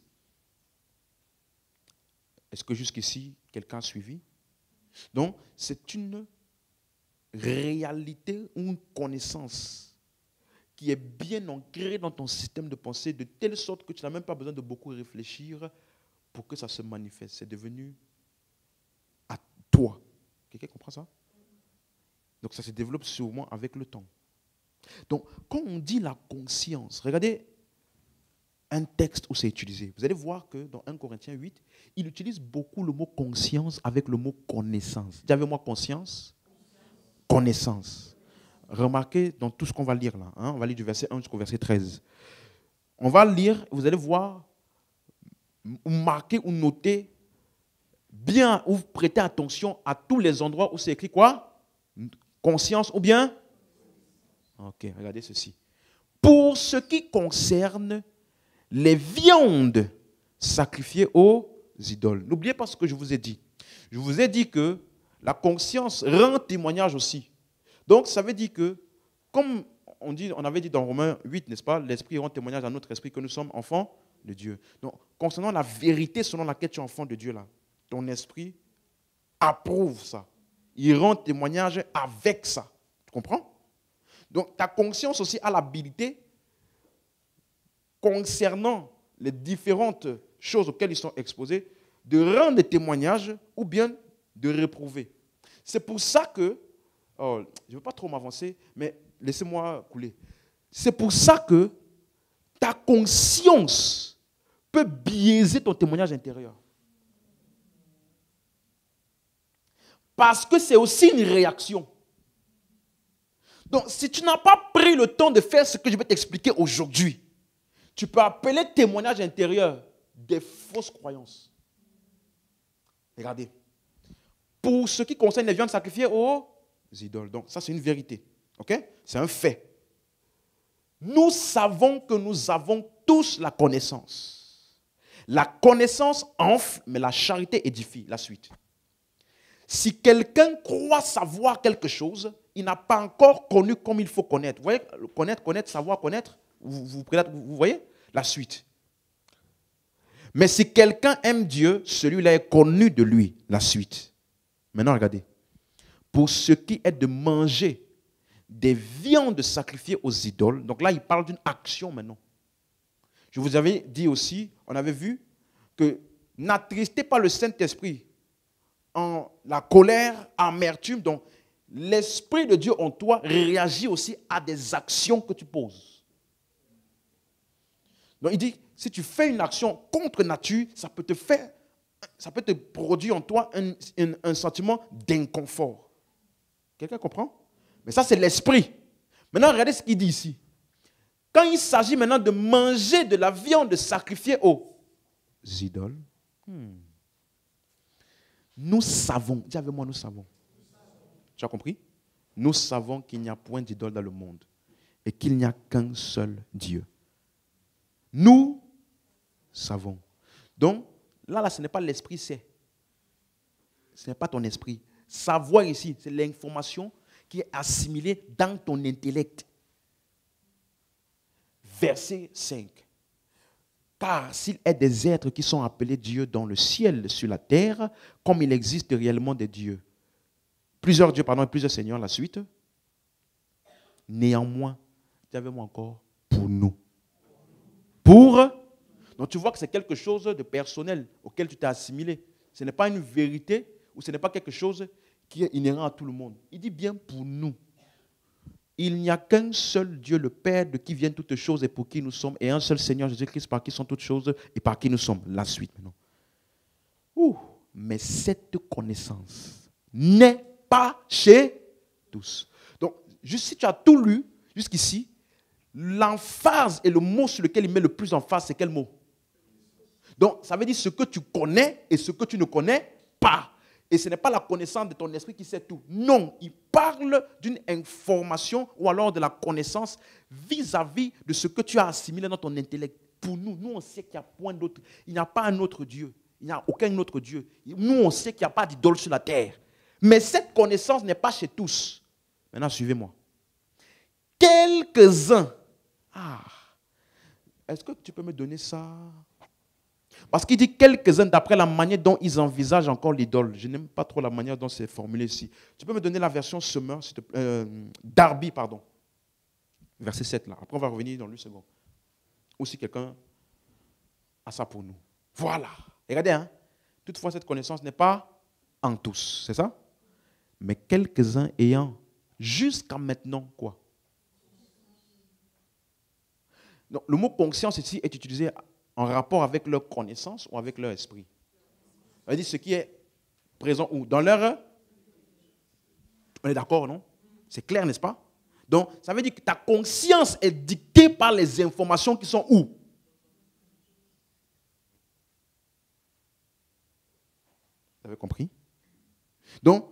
S1: Est-ce que jusqu'ici, quelqu'un a suivi? Donc, c'est une réalité ou une connaissance qui est bien ancrée dans ton système de pensée de telle sorte que tu n'as même pas besoin de beaucoup réfléchir pour que ça se manifeste. C'est devenu à toi. Quelqu'un comprend ça? Donc ça se développe sûrement avec le temps. Donc quand on dit la conscience, regardez un texte où c'est utilisé. Vous allez voir que dans 1 Corinthiens 8, il utilise beaucoup le mot conscience avec le mot connaissance. Dis avec moi conscience, connaissance. Remarquez dans tout ce qu'on va lire là. On va lire du verset 1 jusqu'au verset 13. On va lire, vous allez voir, ou marquer ou noter bien, ou prêter attention à tous les endroits où c'est écrit quoi? Conscience ou bien? Ok, regardez ceci. Pour ce qui concerne les viandes sacrifiées aux idoles. N'oubliez pas ce que je vous ai dit. Je vous ai dit que la conscience rend témoignage aussi. Donc, ça veut dire que, comme on avait dit dans Romains 8, n'est-ce pas, l'esprit rend témoignage à notre esprit que nous sommes enfants de Dieu. Donc, concernant la vérité selon laquelle tu es enfant de Dieu, là, ton esprit approuve ça. Il rend témoignage avec ça. Tu comprends? Donc, ta conscience aussi a l'habilité, concernant les différentes choses auxquelles ils sont exposés, de rendre des témoignages ou bien de réprouver. C'est pour ça que, je ne veux pas trop m'avancer, mais laissez-moi couler. C'est pour ça que ta conscience peut biaiser ton témoignage intérieur. Parce que c'est aussi une réaction. Donc, si tu n'as pas pris le temps de faire ce que je vais t'expliquer aujourd'hui, tu peux appeler témoignage intérieur des fausses croyances. Regardez. Pour ce qui concerne les viandes sacrifiées aux idoles. Donc, ça, c'est une vérité. OK? C'est un fait. Nous savons que nous avons tous la connaissance. La connaissance enfle, mais la charité édifie. La suite. Si quelqu'un croit savoir quelque chose, il n'a pas encore connu comme il faut connaître. Vous voyez, connaître, savoir, connaître. Vous voyez la suite. Mais si quelqu'un aime Dieu, celui-là est connu de lui. La suite. Maintenant, regardez. Pour ce qui est de manger des viandes sacrifiées aux idoles, donc là, il parle d'une action maintenant. Je vous avais dit aussi, on avait vu que n'attristez pas le Saint-Esprit en la colère, amertume. Donc, l'Esprit de Dieu en toi réagit aussi à des actions que tu poses. Donc, il dit, si tu fais une action contre nature, ça peut te produire en toi un sentiment d'inconfort. Quelqu'un comprend? Mais ça, c'est l'esprit. Maintenant, regardez ce qu'il dit ici. Quand il s'agit maintenant de manger de la viande sacrifiée aux idoles, nous savons, dis avec moi, nous savons. Tu as compris? Nous savons qu'il n'y a point d'idole dans le monde et qu'il n'y a qu'un seul Dieu. Nous savons. Donc, là, ce n'est pas l'esprit, c'est. Ce n'est pas ton esprit. Savoir ici, c'est l'information qui est assimilée dans ton intellect. Verset 5. Car s'il est des êtres qui sont appelés dieux dans le ciel, sur la terre, comme il existe réellement des dieux. Plusieurs dieux, pardon, et plusieurs seigneurs, la suite. Néanmoins, dis avec moi encore, pour nous. Donc tu vois que c'est quelque chose de personnel auquel tu t'es assimilé. Ce n'est pas une vérité ou ce n'est pas quelque chose qui est inhérent à tout le monde. Il dit bien pour nous. Il n'y a qu'un seul Dieu, le Père, de qui viennent toutes choses et pour qui nous sommes, et un seul Seigneur Jésus-Christ par qui sont toutes choses et par qui nous sommes. La suite maintenant. Mais cette connaissance n'est pas chez tous. Donc, juste si tu as tout lu jusqu'ici, l'emphase et le mot sur lequel il met le plus emphase, c'est quel mot? Donc, ça veut dire ce que tu connais et ce que tu ne connais pas. Et ce n'est pas la connaissance de ton esprit qui sait tout. Non, il parle d'une information ou alors de la connaissance vis-à-vis de ce que tu as assimilé dans ton intellect. Pour nous, on sait qu'il n'y a point d'autre. Il n'y a pas un autre Dieu. Il n'y a aucun autre Dieu. Nous, on sait qu'il n'y a pas d'idole sur la terre. Mais cette connaissance n'est pas chez tous. Maintenant, suivez-moi. Quelques-uns. Est-ce que tu peux me donner ça? Parce qu'il dit quelques-uns d'après la manière dont ils envisagent encore l'idole. Je n'aime pas trop la manière dont c'est formulé ici. Tu peux me donner la version Summer, Darby, pardon. Verset 7 là. Après, on va revenir dans le second. Ou si quelqu'un a ça pour nous. Voilà. Et regardez, toutefois, cette connaissance n'est pas en tous. C'est ça? Mais quelques-uns ayant jusqu'à maintenant quoi? Donc, le mot conscience ici est utilisé en rapport avec leur connaissance ou avec leur esprit. Ça veut dire ce qui est présent où? Dans leur... On est d'accord, non? C'est clair, n'est-ce pas? Donc, ça veut dire que ta conscience est dictée par les informations qui sont où? Vous avez compris? Donc,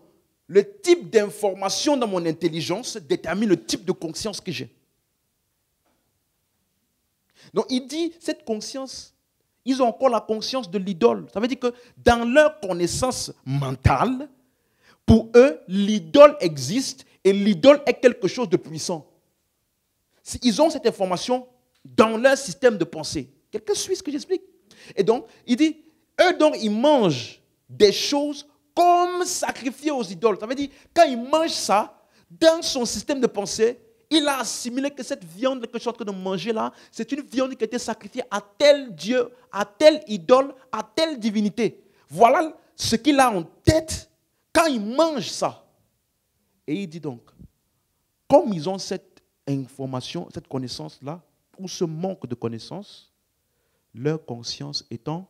S1: le type d'information dans mon intelligence détermine le type de conscience que j'ai. Donc, il dit, cette conscience, ils ont encore la conscience de l'idole. Ça veut dire que dans leur connaissance mentale, pour eux, l'idole existe et l'idole est quelque chose de puissant. Ils ont cette information dans leur système de pensée. Quelqu'un suit ce que j'explique? Et donc, il dit, eux donc, ils mangent des choses comme sacrifiées aux idoles. Ça veut dire, quand ils mangent ça, dans son système de pensée, il a assimilé que cette viande que je suis en train de manger là, c'est une viande qui a été sacrifiée à tel Dieu, à telle idole, à telle divinité. Voilà ce qu'il a en tête quand il mange ça. Et il dit donc, comme ils ont cette information, cette connaissance-là, ou ce manque de connaissance, leur conscience étant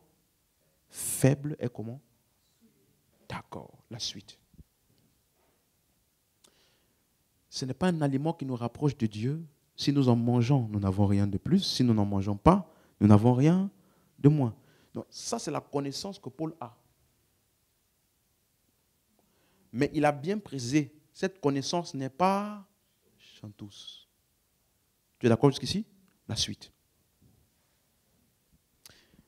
S1: faible est comment? D'accord, la suite. Ce n'est pas un aliment qui nous rapproche de Dieu. Si nous en mangeons, nous n'avons rien de plus. Si nous n'en mangeons pas, nous n'avons rien de moins. Donc ça, c'est la connaissance que Paul a. Mais il a bien précisé, cette connaissance n'est pas chanteuse. Tu es d'accord jusqu'ici? La suite.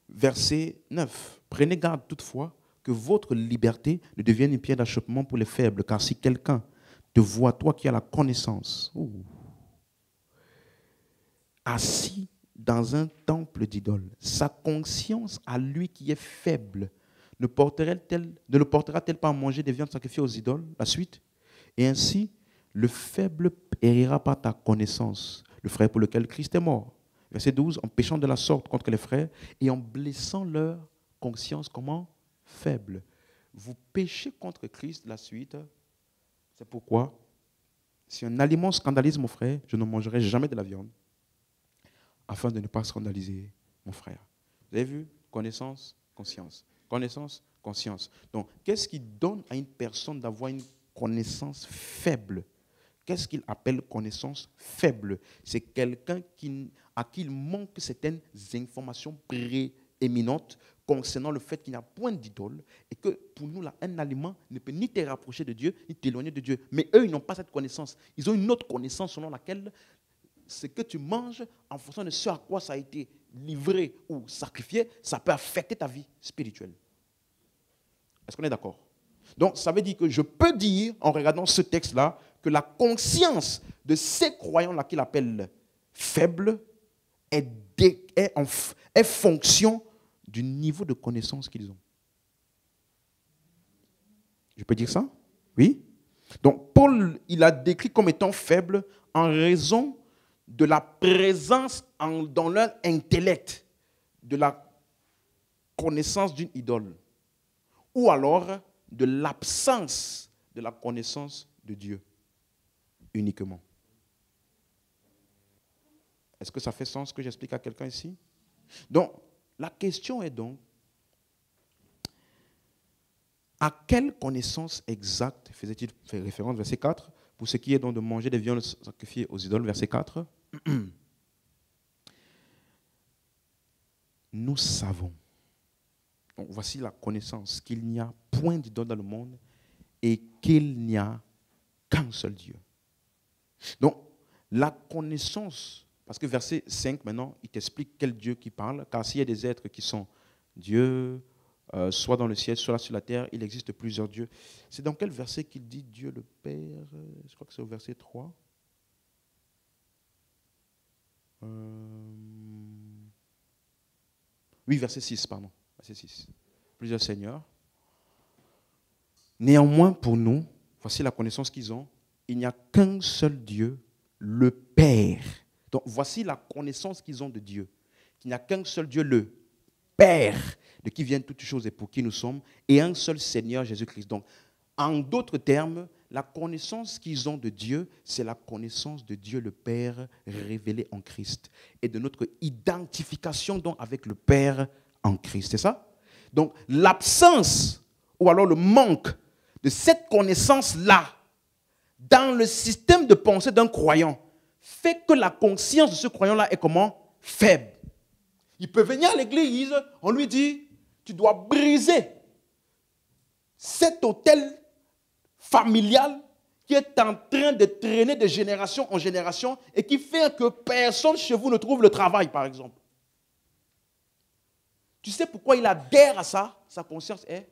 S1: Verset 9. Prenez garde toutefois que votre liberté ne devienne une pierre d'achoppement pour les faibles, car si quelqu'un te voit, toi qui as la connaissance, assis dans un temple d'idole, sa conscience à lui qui est faible ne le portera-t-elle pas à manger des viandes sacrifiées aux idoles? La suite. Et ainsi, le faible périra par ta connaissance, le frère pour lequel Christ est mort. Verset 12, en péchant de la sorte contre les frères et en blessant leur conscience, comment? Faible. Vous péchez contre Christ, la suite. C'est pourquoi, si un aliment scandalise mon frère, je ne mangerai jamais de la viande, afin de ne pas scandaliser mon frère. Vous avez vu? Connaissance, conscience. Connaissance, conscience. Donc, qu'est-ce qui donne à une personne d'avoir une connaissance faible? Qu'est-ce qu'il appelle connaissance faible? C'est quelqu'un à qui il manque certaines informations prééminentes concernant le fait qu'il n'y a point d'idole et que pour nous, là, un aliment ne peut ni te rapprocher de Dieu, ni t'éloigner de Dieu. Mais eux, ils n'ont pas cette connaissance. Ils ont une autre connaissance selon laquelle ce que tu manges, en fonction de ce à quoi ça a été livré ou sacrifié, ça peut affecter ta vie spirituelle. Est-ce qu'on est d'accord? Donc, ça veut dire que je peux dire, en regardant ce texte-là, que la conscience de ces croyants-là qu'il appelle faibles est fonction du niveau de connaissance qu'ils ont. Je peux dire ça? Oui? Donc, Paul, il a décrit comme étant faible en raison de la présence dans leur intellect de la connaissance d'une idole, ou alors de l'absence de la connaissance de Dieu uniquement. Est-ce que ça fait sens ce que j'explique à quelqu'un ici? Donc, la question est donc, à quelle connaissance exacte faisait-il référence, verset 4, pour ce qui est donc de manger des viandes sacrifiées aux idoles, verset 4. Nous savons, donc voici la connaissance, qu'il n'y a point d'idole dans le monde et qu'il n'y a qu'un seul Dieu. Donc, la connaissance, parce que verset 5 maintenant, il t'explique quel Dieu qui parle, car s'il y a des êtres qui sont Dieu, soit dans le ciel, soit sur la terre, il existe plusieurs dieux. C'est dans quel verset qu'il dit Dieu le Père? Je crois que c'est au verset 3. Oui, verset 6, pardon. Verset 6. Plusieurs seigneurs. Néanmoins, pour nous, voici la connaissance qu'ils ont, il n'y a qu'un seul Dieu, le Père. Donc, voici la connaissance qu'ils ont de Dieu. Il n'y a qu'un seul Dieu, le Père, de qui viennent toutes choses et pour qui nous sommes, et un seul Seigneur, Jésus-Christ. Donc, en d'autres termes, la connaissance qu'ils ont de Dieu, c'est la connaissance de Dieu le Père révélé en Christ, et de notre identification donc avec le Père en Christ. C'est ça? Donc, l'absence, ou alors le manque de cette connaissance-là, dans le système de pensée d'un croyant, fait que la conscience de ce croyant-là est comment? Faible. Il peut venir à l'église, on lui dit, tu dois briser cet autel familial qui est en train de traîner de génération en génération et qui fait que personne chez vous ne trouve le travail, par exemple. Tu sais pourquoi il adhère à ça? Sa conscience est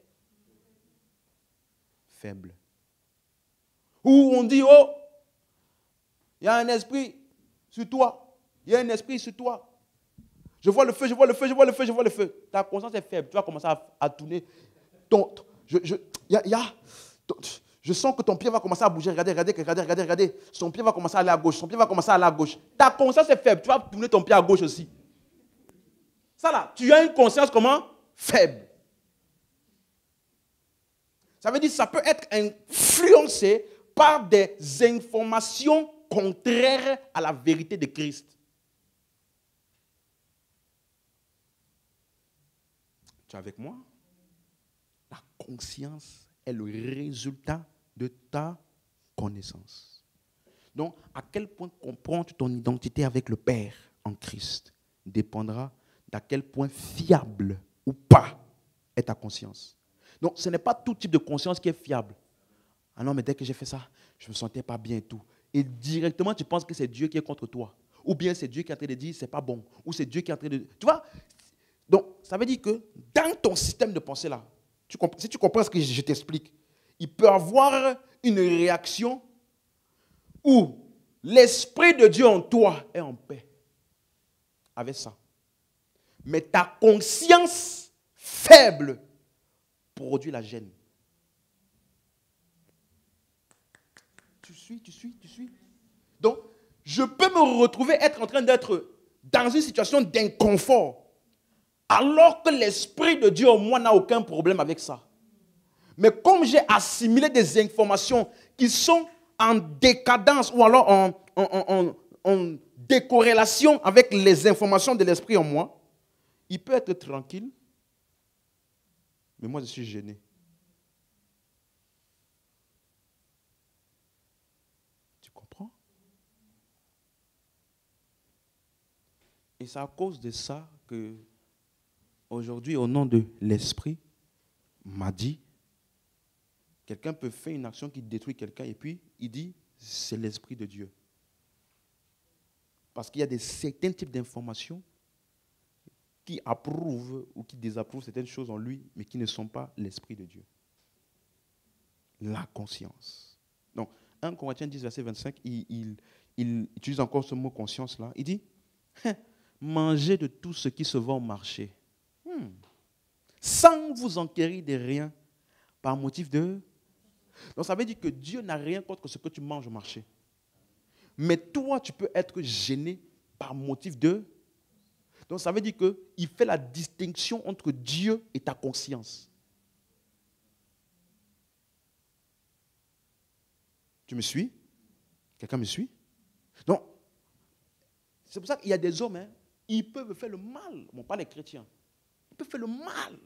S1: faible. Ou on dit, oh, il y a un esprit sur toi. Il y a un esprit sur toi. Je vois le feu, je vois le feu, je vois le feu, je vois le feu. Ta conscience est faible. Tu vas commencer à tourner. Je sens que ton pied va commencer à bouger. Regardez. Son pied va commencer à aller à gauche. Son pied va commencer à aller à gauche. Ta conscience est faible. Tu vas tourner ton pied à gauche aussi. Ça là, tu as une conscience comment? Faible. Ça veut dire que ça peut être influencé par des informations contraires à la vérité de Christ. Tu es avec moi? La conscience est le résultat de ta connaissance. Donc, à quel point comprendre ton identité avec le Père en Christ dépendra d'à quel point fiable ou pas est ta conscience. Donc, ce n'est pas tout type de conscience qui est fiable. Ah non, mais dès que j'ai fait ça, je ne me sentais pas bien et tout. Et directement, tu penses que c'est Dieu qui est contre toi. Ou bien c'est Dieu qui est en train de dire, c'est pas bon. Ou c'est Dieu qui est en train de... Tu vois? Donc, ça veut dire que dans ton système de pensée là, si tu comprends ce que je t'explique, il peut y avoir une réaction où l'Esprit de Dieu en toi est en paix avec ça. Mais ta conscience faible produit la gêne. Tu suis. Donc, je peux me retrouver être en train d'être dans une situation d'inconfort, alors que l'Esprit de Dieu en moi n'a aucun problème avec ça. Mais comme j'ai assimilé des informations qui sont en décadence ou alors en décorrélation avec les informations de l'Esprit en moi, il peut être tranquille, mais moi je suis gêné. Tu comprends? Et c'est à cause de ça que aujourd'hui, au nom de l'Esprit, m'a dit, quelqu'un peut faire une action qui détruit quelqu'un et puis il dit, c'est l'Esprit de Dieu. Parce qu'il y a certains types d'informations qui approuvent ou qui désapprouvent certaines choses en lui, mais qui ne sont pas l'Esprit de Dieu. La conscience. Donc, 1 Corinthiens 10, verset 25, il utilise encore ce mot conscience-là. Il dit, mangez de tout ce qui se vend au marché, sans vous enquérir de rien, par motif de... Donc, ça veut dire que Dieu n'a rien contre ce que tu manges au marché. Mais toi, tu peux être gêné par motif de... Donc, ça veut dire qu'il fait la distinction entre Dieu et ta conscience. Tu me suis? Quelqu'un me suit? Donc, c'est pour ça qu'il y a des hommes, ils peuvent faire le mal. Bon, pas les chrétiens. Ils peuvent faire le mal.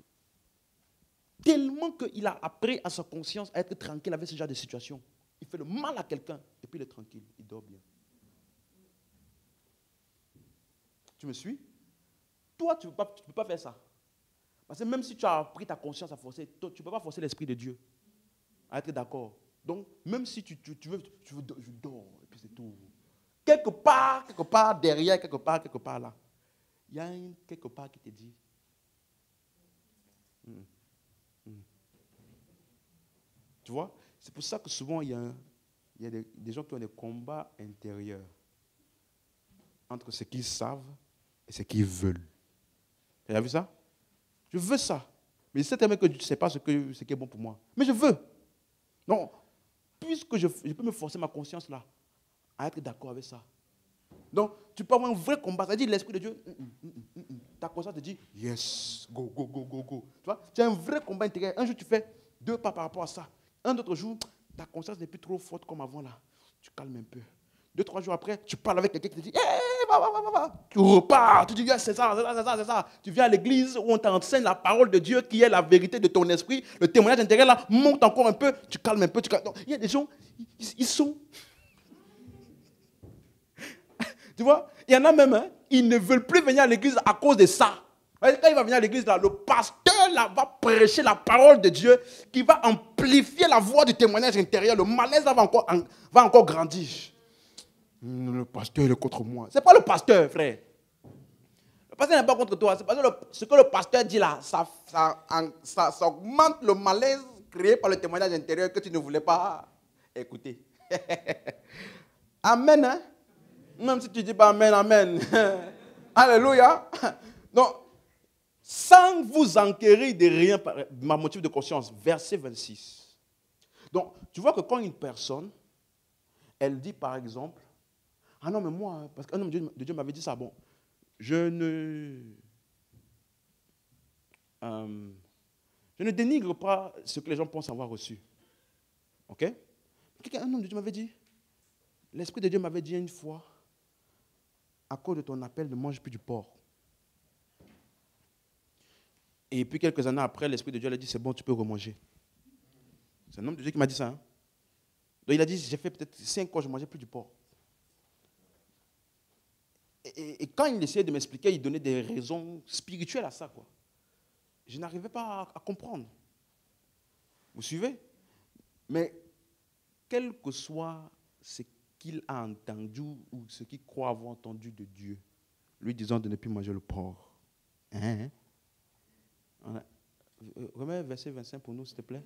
S1: Tellement qu'il a appris à sa conscience à être tranquille avec ce genre de situation. Il fait le mal à quelqu'un et puis il est tranquille, il dort bien. Tu me suis? Toi, tu ne peux pas faire ça. Parce que même si tu as appris ta conscience à forcer, tu ne peux pas forcer l'Esprit de Dieu à être d'accord. Donc, même si tu veux, je dors, et puis c'est tout. Quelque part derrière, quelque part là, il y a quelque part qui te dit, tu vois, c'est pour ça que souvent il y a des gens qui ont des combats intérieurs entre ce qu'ils savent et ce qu'ils veulent. Tu as vu ça? Je veux ça. Mais je sais tellement que tu ne sais pas ce qui est bon pour moi. Mais je veux. Non, puisque je peux me forcer ma conscience là à être d'accord avec ça. Donc, tu peux avoir un vrai combat. Ça dit l'Esprit de Dieu, ta conscience te dit, yes, go. Tu vois, tu as un vrai combat intérieur. Un jour, tu fais 2 pas par rapport à ça. Un autre jour, ta conscience n'est plus trop forte comme avant là. Tu calmes un peu. 2-3 jours après, tu parles avec quelqu'un qui te dit, va. Tu repars. Tu dis, yes, c'est ça. Tu viens à l'église où on t'enseigne la parole de Dieu qui est la vérité de ton esprit. Le témoignage intérieur là monte encore un peu. Tu calmes un peu. Donc, il y a des gens, ils sont... Tu vois, il y en a même, ils ne veulent plus venir à l'église à cause de ça. Quand il va venir à l'église, là, le pasteur là, va prêcher la parole de Dieu qui va amplifier la voix du témoignage intérieur. Le malaise là, va encore grandir. Le pasteur il est contre moi. Ce n'est pas le pasteur, frère. Le pasteur n'est pas contre toi. C'est parce que ce que le pasteur dit là, ça augmente le malaise créé par le témoignage intérieur que tu ne voulais pas écouter. Amen, hein? Même si tu ne dis pas amen. Alléluia. Donc, sans vous enquérir de rien par ma motif de conscience, verset 26. Donc, tu vois que quand une personne, elle dit par exemple, ah non, mais moi, parce qu'un homme de Dieu m'avait dit ça, bon, je Je ne dénigre pas ce que les gens pensent avoir reçu. Ok? Un homme de Dieu m'avait dit, l'Esprit de Dieu m'avait dit une fois, à cause de ton appel, ne mange plus du porc. Et puis quelques années après, l'Esprit de Dieu lui a dit, c'est bon, tu peux remanger. C'est un homme de Dieu qui m'a dit ça. Hein? Donc il a dit, j'ai fait peut-être 5 ans, je ne mangeais plus du porc. Et quand il essayait de m'expliquer, il donnait des raisons spirituelles à ça, quoi. Je n'arrivais pas à comprendre. Vous suivez? Mais quel que soit ce qu'il a entendu ou ce qu'il croit avoir entendu de Dieu, lui disant de ne plus manger le porc. Hein? Remets verset 25 pour nous, s'il te plaît.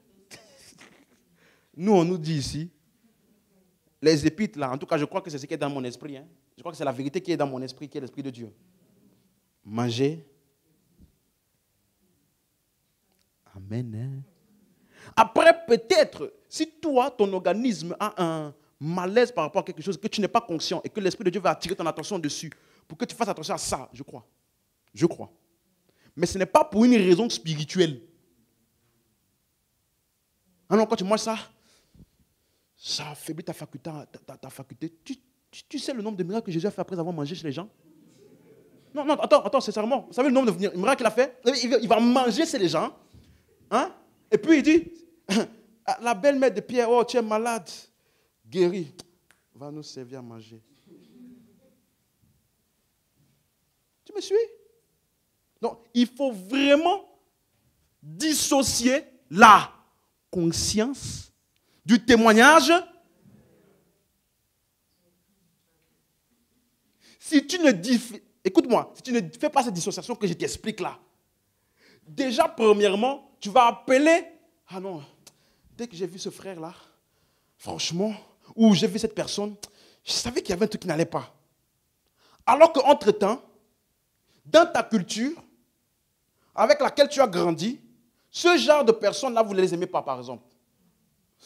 S1: Nous, on nous dit ici, les épîtres, là, en tout cas, je crois que c'est ce qui est dans mon esprit. Hein. Je crois que c'est la vérité qui est dans mon esprit, qui est l'esprit de Dieu. Manger. Amen. Hein. Après, peut-être, si toi, ton organisme a un malaise par rapport à quelque chose que tu n'es pas conscient et que l'Esprit de Dieu va attirer ton attention dessus pour que tu fasses attention à ça, je crois. Je crois. Mais ce n'est pas pour une raison spirituelle. Ah non, quand tu manges ça, ça affaiblit ta faculté. Tu sais le nombre de miracles que Jésus a fait après avoir mangé chez les gens? Non, attends, sincèrement. Vous savez le nombre de miracles qu'il a fait? Il va manger chez les gens. Hein? Et puis il dit, la belle-mère de Pierre, oh, tu es malade, guéri, va nous servir à manger. Tu me suis? Donc, il faut vraiment dissocier la conscience du témoignage. Si tu ne écoute-moi, si tu ne fais pas cette dissociation que je t'explique là, déjà, premièrement, tu vas appeler, ah non, dès que j'ai vu ce frère-là, franchement, ou j'ai vu cette personne, je savais qu'il y avait un truc qui n'allait pas. Alors qu'entre-temps, dans ta culture, avec laquelle tu as grandi, ce genre de personnes-là, vous ne les aimez pas, par exemple.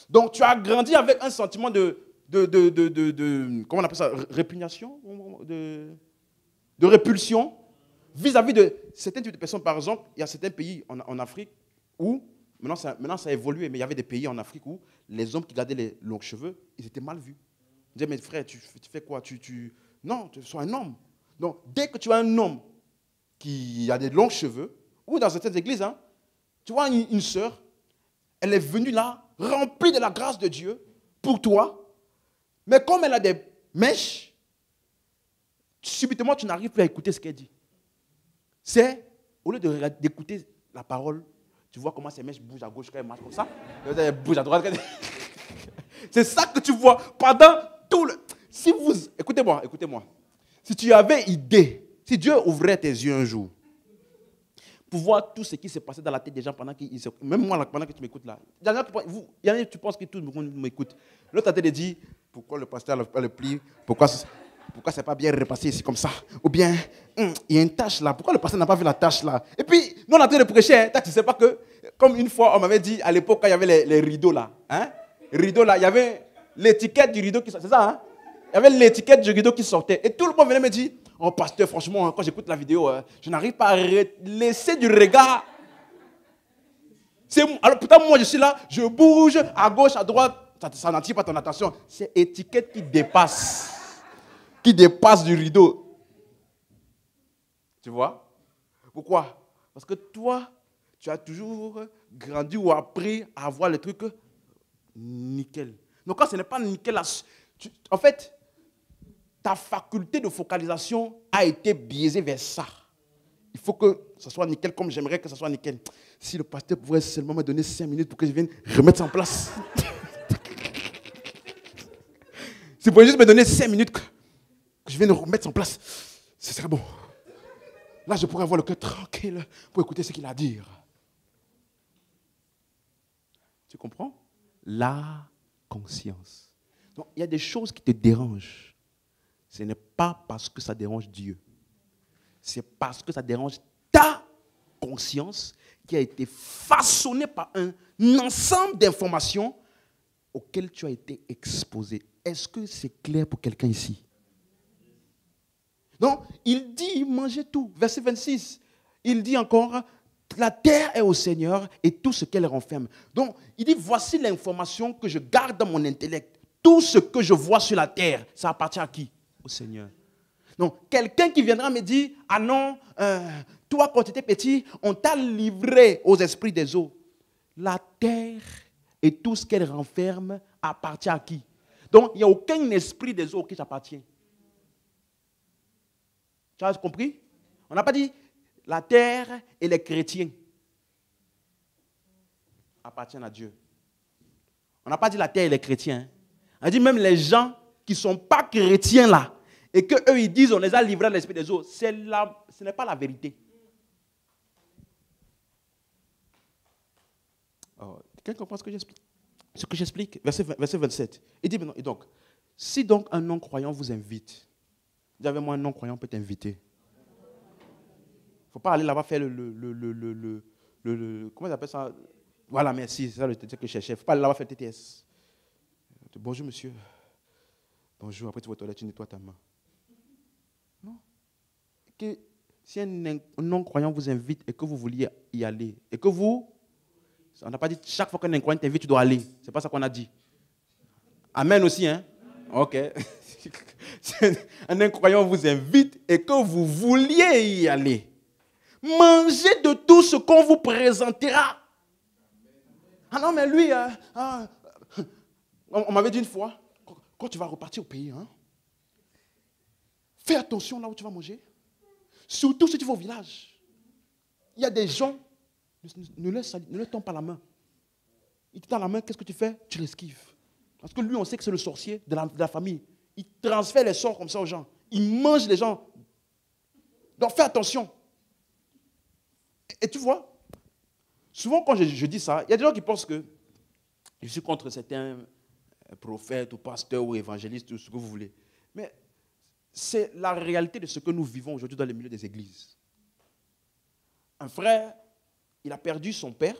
S1: Donc, tu as grandi avec un sentiment de comment on appelle ça, répugnation, de répulsion, vis-à-vis de certains types de personnes. Par exemple, il y a certains pays en Afrique où, maintenant ça a évolué, mais il y avait des pays en Afrique où les hommes qui gardaient les longs cheveux, ils étaient mal vus. Ils disaient, mais frère, tu fais quoi? Non, tu sois un homme. Donc, dès que tu as un homme qui a des longs cheveux, ou dans certaines églises, hein, tu vois une sœur, elle est venue là, remplie de la grâce de Dieu, pour toi, mais comme elle a des mèches, subitement, tu n'arrives plus à écouter ce qu'elle dit. C'est, au lieu d'écouter la parole, tu vois comment ces mèches bougent à gauche quand elles marchent comme ça, elles bougent à droite. C'est ça que tu vois pendant tout le... Écoutez-moi. Si tu avais idée, si Dieu ouvrait tes yeux un jour, pour voir tout ce qui s'est passé dans la tête des gens pendant qu'ils... Même moi, pendant que tu m'écoutes là. Il y en a qui pensent que tout le monde m'écoute. L'autre a dit, pourquoi le pasteur n'a pas le pli? Pourquoi ce n'est pas bien repassé ici comme ça? Ou bien, il y a une tâche là. Pourquoi le pasteur n'a pas vu la tâche là? Et puis, nous on est en train de prêcher. Hein, tu ne sais pas que, comme une fois, on m'avait dit, à l'époque, quand il y avait les rideaux là. Hein, rideaux là, il y avait l'étiquette du rideau qui sortait. C'est ça, hein? Il y avait l'étiquette du rideau qui sortait. Et tout le monde venait me dire, oh pasteur, franchement, quand j'écoute la vidéo, je n'arrive pas à laisser du regard. Alors pourtant, moi je suis là, je bouge à gauche, à droite. Ça n'attire pas ton attention. C'est l'étiquette qui dépasse du rideau. Tu vois? Pourquoi? Parce que toi, tu as toujours grandi ou appris à avoir les trucs nickel. Donc quand ce n'est pas nickel, en fait, ta faculté de focalisation a été biaisée vers ça. Il faut que ça soit nickel comme j'aimerais que ça soit nickel. Si le pasteur pouvait seulement me donner 5 minutes pour que je vienne remettre ça en place. S'il pouvait juste me donner 5 minutes que je vienne remettre ça en place, ce serait bon. Là, je pourrais avoir le cœur tranquille pour écouter ce qu'il a à dire. Tu comprends? La conscience. Donc, il y a des choses qui te dérangent. Ce n'est pas parce que ça dérange Dieu. C'est parce que ça dérange ta conscience qui a été façonnée par un ensemble d'informations auxquelles tu as été exposé. Est-ce que c'est clair pour quelqu'un ici? Donc, il dit, mangez tout. Verset 26, il dit encore, La terre est au Seigneur et tout ce qu'elle renferme. Donc, il dit, voici l'information que je garde dans mon intellect. Tout ce que je vois sur la terre, ça appartient à qui? Au Seigneur. Donc, quelqu'un qui viendra me dire, ah non, toi, quand tu étais petit, on t'a livré aux esprits des eaux. La terre et tout ce qu'elle renferme appartient à qui? Donc, il n'y a aucun esprit des eaux qui t'appartient. Tu as compris? On n'a pas dit la terre et les chrétiens appartiennent à Dieu. On n'a pas dit la terre et les chrétiens. Hein. On a dit même les gens qui ne sont pas chrétiens là, et qu'eux ils disent on les a livrés à l'esprit des eaux, ce n'est pas la vérité. Oh, quelqu'un comprend ce que j'explique? Ce que j'explique, verset 27. Il dit maintenant, et donc, si donc un non-croyant vous invite, dis avec moi, un non-croyant peut t'inviter. Il ne faut pas aller là-bas faire comment ils appellent ça? Voilà, merci, c'est ça le TTS que je cherchais. Il ne faut pas aller là-bas faire le TTS. Bonjour, monsieur. Bonjour, après tu vas aux toilettes, tu nettoies ta main. Non. Que si un non-croyant vous invite et que vous vouliez y aller, et que vous, on n'a pas dit chaque fois qu'un incroyant t'invite, tu dois aller. Ce n'est pas ça qu'on a dit. Amen aussi, hein? Ok. Un incroyant vous invite et que vous vouliez y aller. Mangez de tout ce qu'on vous présentera. Ah non, mais lui, on m'avait dit une fois, quand tu vas repartir au pays, hein, fais attention là où tu vas manger. Surtout si tu vas au village. Il y a des gens, ne leur tends pas la main. Il te tend la main, qu'est-ce que tu fais? Tu l'esquives. Parce que lui, on sait que c'est le sorcier de la famille. Il transfère les sorts comme ça aux gens. Il mange les gens. Donc fais attention. Et tu vois, souvent quand je dis ça, il y a des gens qui pensent que je suis contre certains prophètes ou pasteurs ou évangélistes, ou ce que vous voulez. Mais c'est la réalité de ce que nous vivons aujourd'hui dans le milieu des églises. Un frère, il a perdu son père,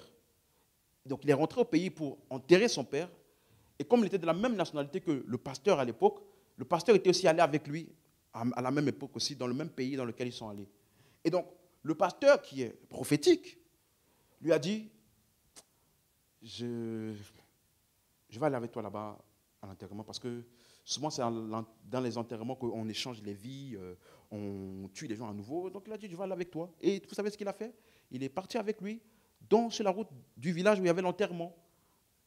S1: donc il est rentré au pays pour enterrer son père, et comme il était de la même nationalité que le pasteur à l'époque, le pasteur était aussi allé avec lui à la même époque aussi, dans le même pays dans lequel ils sont allés. Et donc, le pasteur qui est prophétique, lui a dit, je vais aller avec toi là-bas à l'enterrement parce que souvent c'est dans les enterrements qu'on échange les vies, on tue les gens à nouveau. Donc il a dit, je vais aller avec toi. Et vous savez ce qu'il a fait? Il est parti avec lui sur la route du village où il y avait l'enterrement.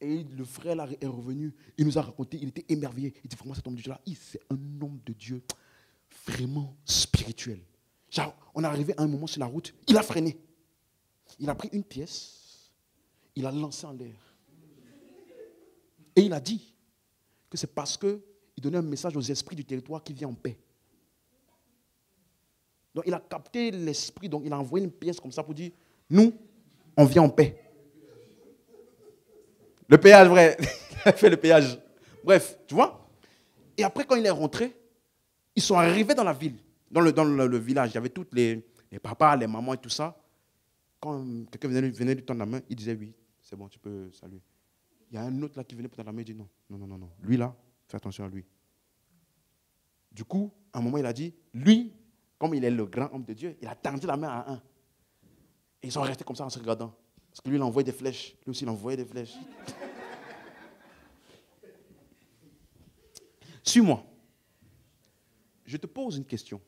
S1: Et le frère là est revenu, il nous a raconté, il était émerveillé. Il dit, vraiment cet homme de Dieu-là, c'est un homme de Dieu vraiment spirituel. Genre, on est arrivé à un moment sur la route, il a freiné. Il a pris une pièce, il a lancé en l'air. Et il a dit que c'est parce qu'il donnait un message aux esprits du territoire qui vient en paix. Donc il a capté l'esprit, donc il a envoyé une pièce comme ça pour dire, nous, on vient en paix. Le péage, vrai. Il a fait le péage. Bref, tu vois. Et après, quand il est rentré, ils sont arrivés dans la ville, dans le village. Il y avait tous les papas, les mamans et tout ça. Quand quelqu'un venait lui tendre la main, il disait oui, c'est bon, tu peux saluer. Il y a un autre là qui venait tendre la main, il dit non. Lui là, fais attention à lui. Du coup, à un moment, il a dit, lui, comme il est le grand homme de Dieu, il a tendu la main à un. Et ils sont restés comme ça en se regardant. Parce que lui, il envoyait des flèches. Lui aussi, il envoyait des flèches. Suis-moi. Je te pose une question.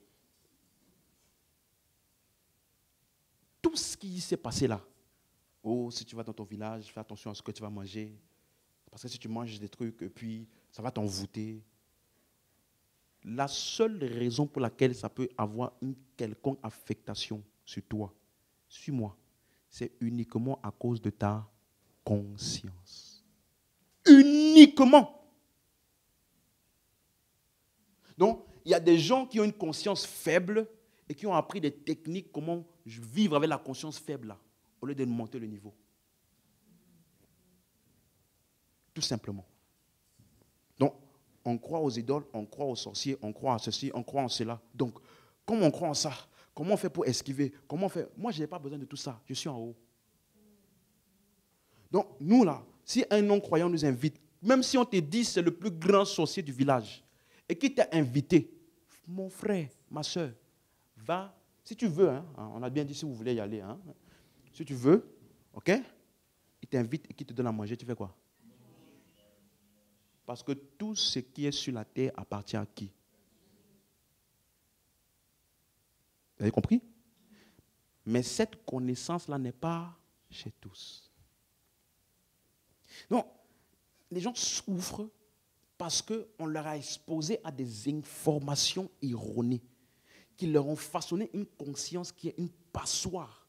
S1: Tout ce qui s'est passé là, oh, si tu vas dans ton village, fais attention à ce que tu vas manger. Parce que si tu manges des trucs, puis ça va t'envoûter. La seule raison pour laquelle ça peut avoir une quelconque affectation sur toi, suis-moi, c'est uniquement à cause de ta conscience. Uniquement. Donc, il y a des gens qui ont une conscience faible et qui ont appris des techniques comment vivre avec la conscience faible là, au lieu de monter le niveau. Tout simplement. Donc, on croit aux idoles, on croit aux sorciers, on croit à ceci, on croit en cela. Donc, comme on croit en ça, comment on fait pour esquiver? Comment on fait? Moi, je n'ai pas besoin de tout ça. Je suis en haut. Donc, nous là, si un non-croyant nous invite, même si on te dit c'est le plus grand sorcier du village, et qui t'a invité, mon frère, ma soeur, va, si tu veux, hein, on a bien dit si vous voulez y aller, hein, Si tu veux, ok, il t'invite et qu'il te donne à manger, tu fais quoi? Parce que tout ce qui est sur la terre appartient à qui? Vous avez compris? Mais cette connaissance-là n'est pas chez tous. Non, les gens souffrent parce qu'on leur a exposé à des informations erronées qui leur ont façonné une conscience qui est une passoire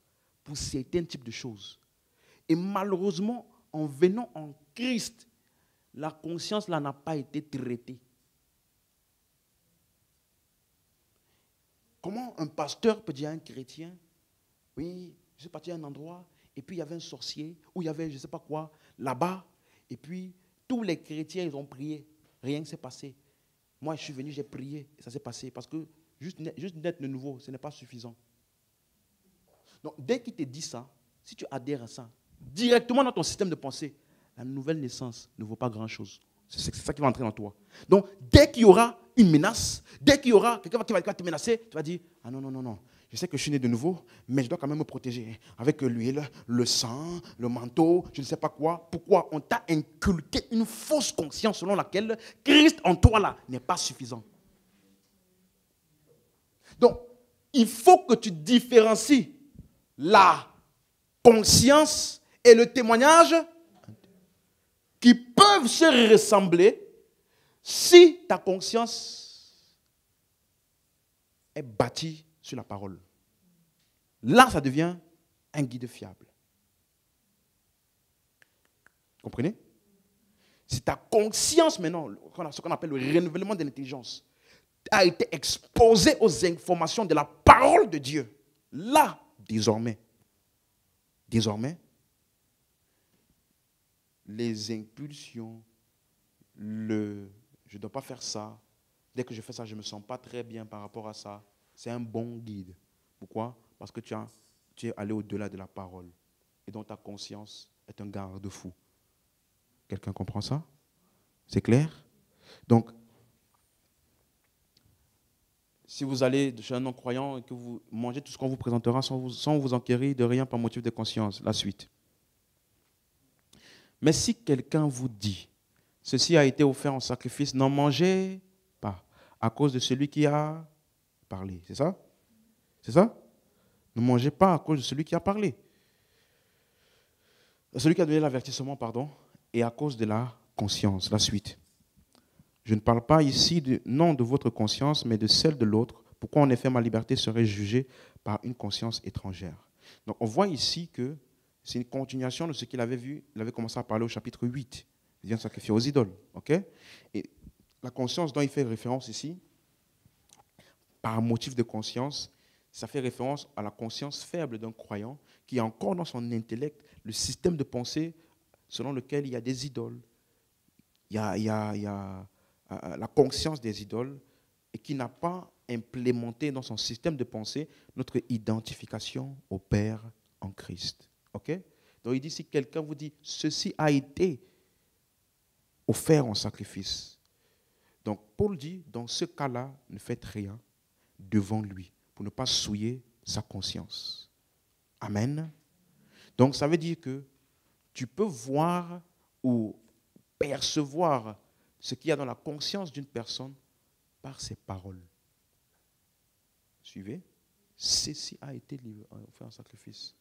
S1: pour certains types de choses. Et malheureusement, en venant en Christ, la conscience là n'a pas été traitée. Comment un pasteur peut dire à un chrétien, oui, je suis parti à un endroit, et puis il y avait un sorcier, ou il y avait je ne sais pas quoi, là-bas, et puis tous les chrétiens, ils ont prié, rien ne s'est passé. Moi, je suis venu, j'ai prié, et ça s'est passé, parce que juste d'être de nouveau, ce n'est pas suffisant. Donc, dès qu'il te dit ça, si tu adhères à ça, directement dans ton système de pensée, la nouvelle naissance ne vaut pas grand-chose. C'est ça qui va entrer dans toi. Donc, dès qu'il y aura une menace, dès qu'il y aura quelqu'un qui va te menacer, tu vas dire, ah non, non, non, non. Je sais que je suis né de nouveau, mais je dois quand même me protéger avec l'huile, le sang, le manteau, je ne sais pas quoi. Pourquoi? On t'a inculqué une fausse conscience selon laquelle Christ en toi là n'est pas suffisant. Donc, il faut que tu différencies la conscience et le témoignage qui peuvent se ressembler si ta conscience est bâtie sur la parole. Là, ça devient un guide fiable. Comprenez? Si ta conscience maintenant, ce qu'on appelle le renouvellement de l'intelligence, a été exposée aux informations de la parole de Dieu, là, désormais, les impulsions, je ne dois pas faire ça, dès que je fais ça, je ne me sens pas très bien par rapport à ça, c'est un bon guide. Pourquoi? Parce que tu es allé au-delà de la parole. Et donc ta conscience est un garde-fou. Quelqu'un comprend ça? C'est clair? Donc, si vous allez chez un non-croyant et que vous mangez tout ce qu'on vous présentera sans vous enquérir de rien par motif de conscience, la suite. Mais si quelqu'un vous dit, ceci a été offert en sacrifice, n'en mangez pas, à cause de celui qui a parlé. C'est ça? C'est ça? Ne mangez pas à cause de celui qui a parlé. Celui qui a donné l'avertissement, pardon, et à cause de la conscience, la suite. Je ne parle pas ici non de votre conscience, mais de celle de l'autre. Pourquoi en effet ma liberté serait jugée par une conscience étrangère? Donc on voit ici que c'est une continuation de ce qu'il avait vu. Il avait commencé à parler au chapitre 8. Il vient sacrifier aux idoles. Okay? Et la conscience dont il fait référence ici, par motif de conscience, ça fait référence à la conscience faible d'un croyant qui a encore dans son intellect le système de pensée selon lequel il y a des idoles. Il y a la conscience des idoles et qui n'a pas implémenté dans son système de pensée notre identification au Père en Christ. Okay? Donc il dit, si quelqu'un vous dit, ceci a été offert en sacrifice. Donc Paul dit, dans ce cas-là, ne faites rien devant lui pour ne pas souiller sa conscience. Amen. Donc ça veut dire que tu peux voir ou percevoir ce qu'il y a dans la conscience d'une personne par ses paroles. Suivez? Ceci a été fait en sacrifice.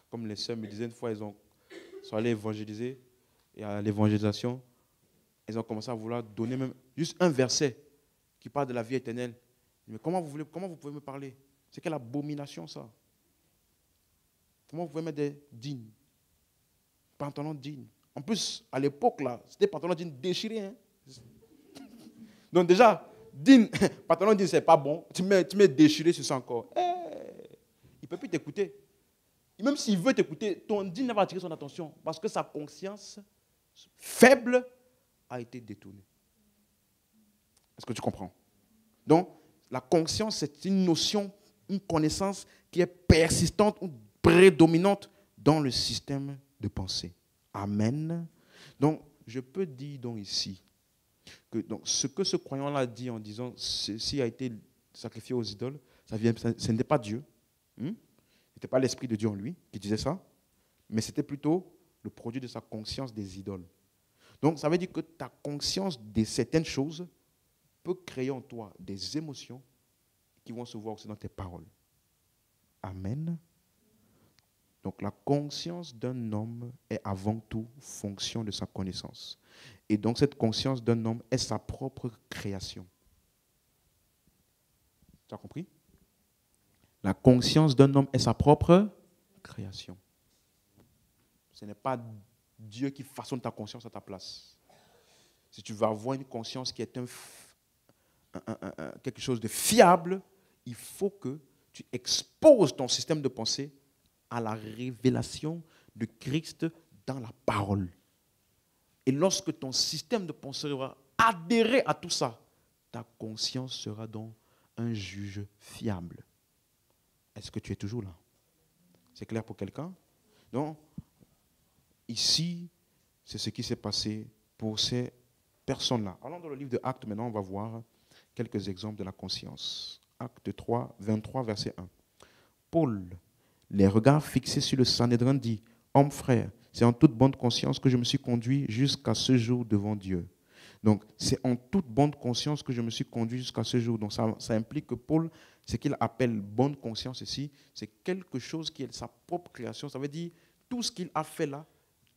S1: Comme les sœurs me disaient une fois, sont allées évangéliser, et à l'évangélisation, elles ont commencé à vouloir donner même juste un verset qui parle de la vie éternelle. Mais comment vous pouvez me parler? C'est quelle abomination ça? Comment vous pouvez mettre des jeans, pantalons jeans? En plus, à l'époque, là, c'était pantalon jean déchiré. Hein? Donc déjà, jean, pantalon jean, c'est pas bon. Tu mets déchiré sur ça encore. Il ne peut plus t'écouter. Et même s'il veut t'écouter, ton jean va attirer son attention parce que sa conscience faible a été détournée. Est-ce que tu comprends? Donc, la conscience, c'est une notion, une connaissance qui est persistante ou prédominante dans le système de pensée. Amen. Donc, je peux dire donc ici que donc, ce que ce croyant-là dit en disant ceci a été sacrifié aux idoles, ce n'était pas Dieu. Ce n'était n'était pas l'Esprit de Dieu en lui qui disait ça, mais c'était plutôt le produit de sa conscience des idoles. Donc, ça veut dire que ta conscience de certaines choses peut créer en toi des émotions qui vont se voir aussi dans tes paroles. Amen. Donc, la conscience d'un homme est avant tout fonction de sa connaissance. Et donc, cette conscience d'un homme est sa propre création. Tu as compris? La conscience d'un homme est sa propre création. Ce n'est pas Dieu qui façonne ta conscience à ta place. Si tu veux avoir une conscience qui est quelque chose de fiable, il faut que tu exposes ton système de pensée à la révélation de Christ dans la parole. Et lorsque ton système de pensée va adhérer à tout ça, ta conscience sera donc un juge fiable. Est-ce que tu es toujours là? C'est clair pour quelqu'un? Donc, ici, c'est ce qui s'est passé pour ces personnes-là. Allons dans le livre de Actes, maintenant, on va voir quelques exemples de la conscience. Acte 3, 23, verset 1. Paul, les regards fixés sur le Sanhédrin, dit, « Homme frère, c'est en toute bonne conscience que je me suis conduit jusqu'à ce jour devant Dieu. » Donc, c'est en toute bonne conscience que je me suis conduit jusqu'à ce jour. Donc, ça implique que Paul, ce qu'il appelle bonne conscience ici, c'est quelque chose qui est sa propre création. Ça veut dire, tout ce qu'il a fait là,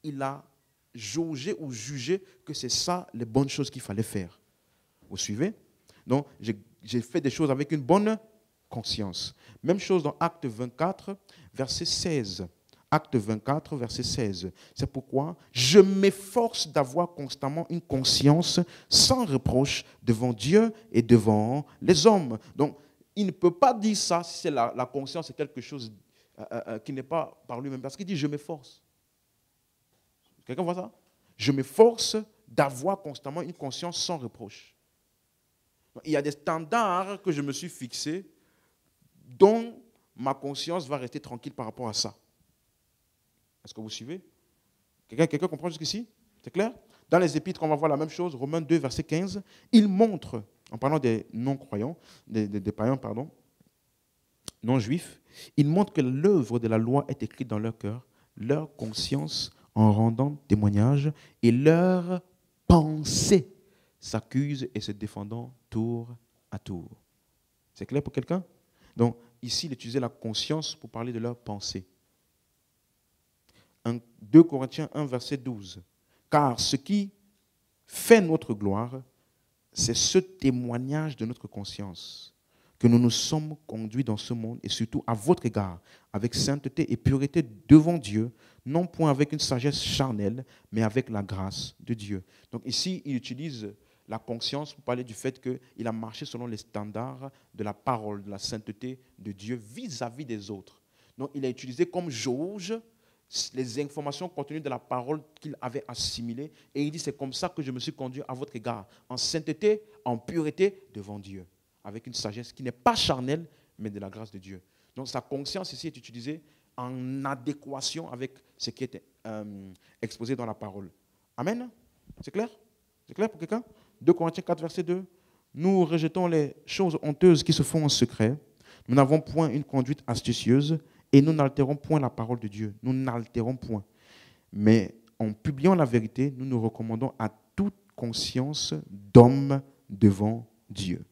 S1: il a jaugé ou jugé que c'est ça les bonnes choses qu'il fallait faire. Vous suivez? Donc, j'ai fait des choses avec une bonne conscience. Même chose dans Acte 24, verset 16. Acte 24, verset 16. C'est pourquoi je m'efforce d'avoir constamment une conscience sans reproche devant Dieu et devant les hommes. Donc, il ne peut pas dire ça si c'est la conscience, c'est quelque chose qui n'est pas par lui-même. Parce qu'il dit, je m'efforce. Quelqu'un voit ça? Je m'efforce d'avoir constamment une conscience sans reproche. Il y a des standards que je me suis fixés dont ma conscience va rester tranquille par rapport à ça. Est-ce que vous suivez? Quelqu'un comprend jusqu'ici? C'est clair? Dans les Épîtres, on va voir la même chose. Romains 2, verset 15. Il montre, en parlant des non-croyants, des païens, pardon, non-juifs, il montre que l'œuvre de la loi est écrite dans leur cœur, leur conscience en rendant témoignage et leur pensée s'accuse et se défendant tour à tour. C'est clair pour quelqu'un? Donc, ici, il utilisait la conscience pour parler de leur pensée. 2 Corinthiens 1, verset 12. Car ce qui fait notre gloire, c'est ce témoignage de notre conscience, que nous nous sommes conduits dans ce monde, et surtout à votre égard, avec sainteté et pureté devant Dieu, non point avec une sagesse charnelle, mais avec la grâce de Dieu. Donc ici, il utilise la conscience pour parler du fait qu'il a marché selon les standards de la parole, de la sainteté de Dieu vis-à-vis des autres. Donc il a utilisé comme jauge les informations contenues de la parole qu'il avait assimilées, et il dit, c'est comme ça que je me suis conduit à votre égard, en sainteté, en pureté devant Dieu, avec une sagesse qui n'est pas charnelle, mais de la grâce de Dieu. Donc sa conscience ici est utilisée en adéquation avec ce qui est exposé dans la parole. Amen? C'est clair? C'est clair pour quelqu'un? 2 Corinthiens 4, verset 2. Nous rejetons les choses honteuses qui se font en secret. Nous n'avons point une conduite astucieuse et nous n'altérons point la parole de Dieu. Nous n'altérons point. Mais en publiant la vérité, nous nous recommandons à toute conscience d'homme devant Dieu.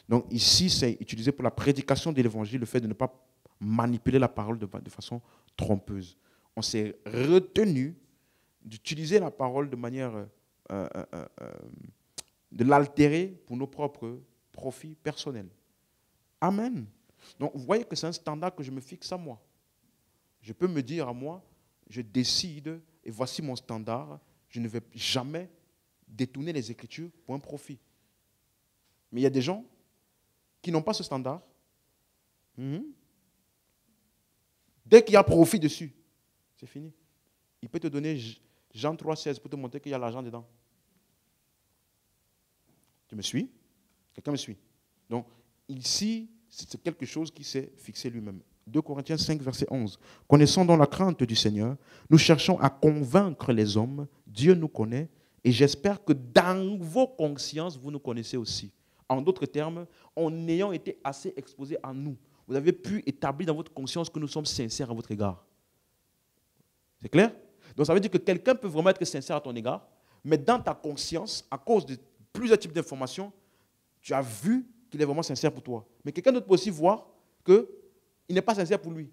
S1: Donc ici, c'est utilisé pour la prédication de l'évangile, le fait de ne pas manipuler la parole de façon trompeuse. On s'est retenu d'utiliser la parole de manière de l'altérer pour nos propres profits personnels. Amen. Donc vous voyez que c'est un standard que je me fixe à moi. Je peux me dire à moi, je décide, et voici mon standard, je ne vais jamais détourner les Écritures pour un profit. Mais il y a des gens qui n'ont pas ce standard. Dès qu'il y a profit dessus, c'est fini. Il peut te donner Jean 3,16 pour te montrer qu'il y a l'argent dedans. Tu me suis? Quelqu'un me suit? Donc, ici, c'est quelque chose qui s'est fixé lui-même. 2 Corinthiens 5, verset 11. Connaissons dans la crainte du Seigneur, nous cherchons à convaincre les hommes, Dieu nous connaît, et j'espère que dans vos consciences, vous nous connaissez aussi. En d'autres termes, en ayant été assez exposés à nous. vous avez pu établir dans votre conscience que nous sommes sincères à votre égard. C'est clair? Donc ça veut dire que quelqu'un peut vraiment être sincère à ton égard, mais dans ta conscience, à cause de plusieurs types d'informations, tu as vu qu'il est vraiment sincère pour toi. Mais quelqu'un d'autre peut aussi voir qu'il n'est pas sincère pour lui.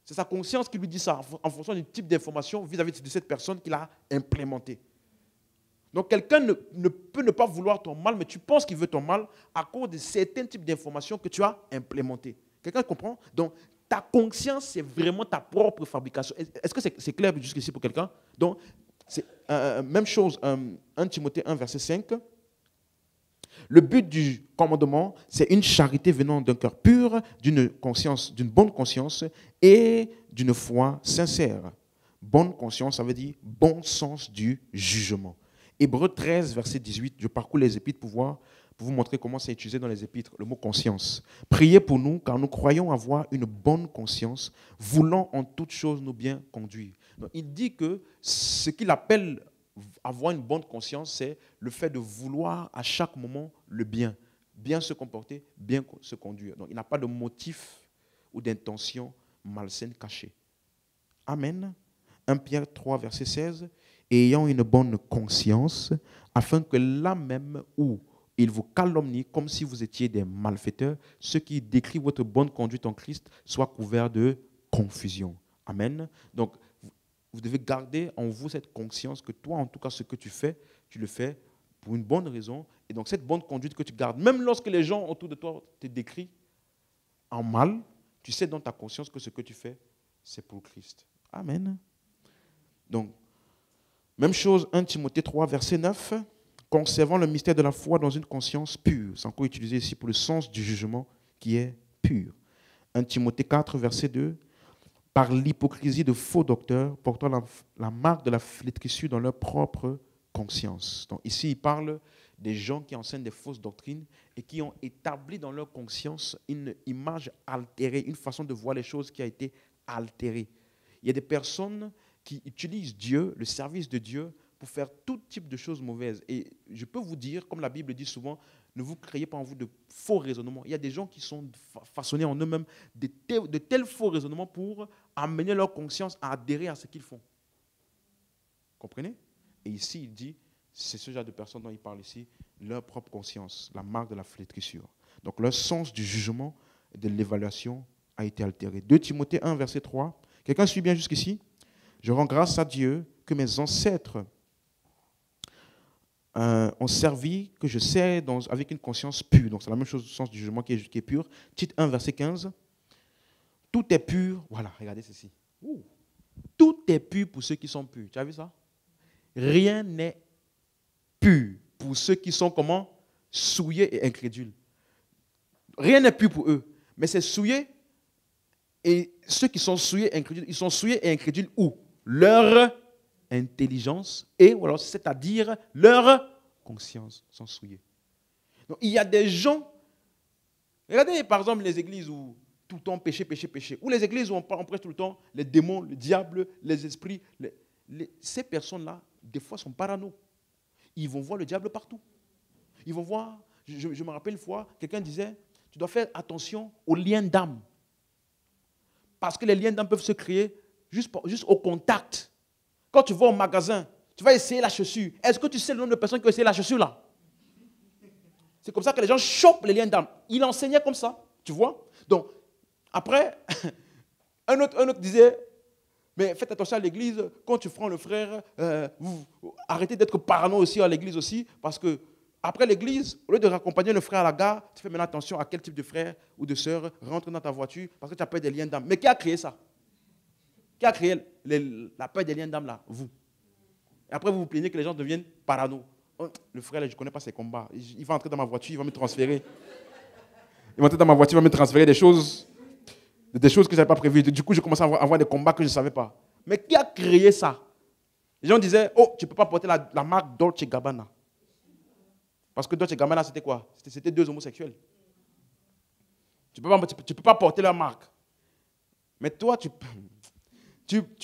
S1: C'est sa conscience qui lui dit ça, en fonction du type d'information vis-à-vis de cette personne qu'il a implémentée. Donc quelqu'un ne peut ne pas vouloir ton mal, mais tu penses qu'il veut ton mal à cause de certains types d'informations que tu as implémentées. Quelqu'un comprend? Donc ta conscience, c'est vraiment ta propre fabrication. Est-ce que c'est clair jusqu'ici pour quelqu'un? Donc, c'est même chose, 1 Timothée 1, verset 5. Le but du commandement, c'est une charité venant d'un cœur pur, d'une bonne conscience et d'une foi sincère. Bonne conscience, ça veut dire bon sens du jugement. Hébreux 13, verset 18, je parcours les épîtres pour vous montrer comment c'est utilisé dans les épîtres, le mot conscience. Priez pour nous, car nous croyons avoir une bonne conscience, voulant en toutes choses nous bien conduire. Donc, il dit que ce qu'il appelle avoir une bonne conscience, c'est le fait de vouloir à chaque moment le bien. Bien se comporter, bien se conduire. Donc, il n'a pas de motif ou d'intention malsaine cachée. Amen. 1 Pierre 3, verset 16. Ayant une bonne conscience, afin que là même où il vous calomnie comme si vous étiez des malfaiteurs, ceux qui décrivent votre bonne conduite en Christ soient couverts de confusion. Amen. Donc, vous devez garder en vous cette conscience que toi, en tout cas, ce que tu le fais pour une bonne raison. Et donc, cette bonne conduite que tu gardes, même lorsque les gens autour de toi te décrivent en mal, tu sais dans ta conscience que ce que tu fais, c'est pour Christ. Amen. Donc, même chose, 1 Timothée 3, verset 9. Conservant le mystère de la foi dans une conscience pure. C'est encore utilisé ici pour le sens du jugement qui est pur. 1 Timothée 4, verset 2. Par l'hypocrisie de faux docteurs portant la marque de la flétrissure dans leur propre conscience. Donc ici, il parle des gens qui enseignent des fausses doctrines et qui ont établi dans leur conscience une image altérée, une façon de voir les choses qui a été altérée. Il y a des personnes qui utilisent Dieu, le service de Dieu, pour faire tout type de choses mauvaises. Et je peux vous dire, comme la Bible dit souvent, ne vous créez pas en vous de faux raisonnements. Il y a des gens qui sont façonnés en eux-mêmes de tels faux raisonnements pour amener leur conscience à adhérer à ce qu'ils font. Comprenez? Et ici, il dit, c'est ce genre de personnes dont il parle ici, leur propre conscience, la marque de la flétrissure. Donc leur sens du jugement et de l'évaluation a été altéré. 2 Timothée 1, verset 3. Quelqu'un suit bien jusqu'ici? Je rends grâce à Dieu que mes ancêtres ont servi, que je sers avec une conscience pure. Donc c'est la même chose, le sens du jugement qui est pur. Tite 1, verset 15. Tout est pur. Voilà, regardez ceci. Tout est pur pour ceux qui sont purs. Tu as vu ça? Rien n'est pur pour ceux qui sont comment? Souillés et incrédules. Rien n'est pur pour eux. Mais c'est souillé. Et ceux qui sont souillés et incrédules, ils sont souillés et incrédules où? Leur intelligence et, ou alors, c'est-à-dire leur conscience sont souillées. Donc, il y a des gens, regardez par exemple les églises où tout le temps péché, péché, péché, ou les églises où on prêche tout le temps les démons, le diable, les esprits. Ces personnes-là, des fois, sont parano. Ils vont voir le diable partout. Ils vont voir, je me rappelle une fois, quelqu'un disait, tu dois faire attention aux liens d'âme. Parce que les liens d'âme peuvent se créer juste au contact. Quand tu vas au magasin, tu vas essayer la chaussure. Est-ce que tu sais le nombre de personnes qui ont essayé la chaussure là? C'est comme ça que les gens chopent les liens d'âme. Il enseignait comme ça, tu vois. Donc, après, un autre disait, mais faites attention à l'église, quand tu prends le frère, arrêtez d'être parano aussi à l'église aussi, parce que après l'église, au lieu de raccompagner le frère à la gare, tu fais maintenant attention à quel type de frère ou de sœur rentre dans ta voiture, parce que tu as peur des liens d'âme. Mais qui a créé ça? Qui a créé la peur des liens d'âme là? Vous. Et après, vous vous plaignez que les gens deviennent parano. Oh, le frère, là, je ne connais pas ses combats. Il va entrer dans ma voiture, il va me transférer. Il va entrer dans ma voiture, il va me transférer des choses que je n'avais pas prévues. Du coup, je commence à avoir des combats que je ne savais pas. Mais qui a créé ça? Les gens disaient, oh, tu ne peux pas porter la marque Dolce Gabbana. Parce que Dolce Gabbana, c'était quoi? C'était deux homosexuels. Tu ne peux pas porter la marque. Mais toi, tu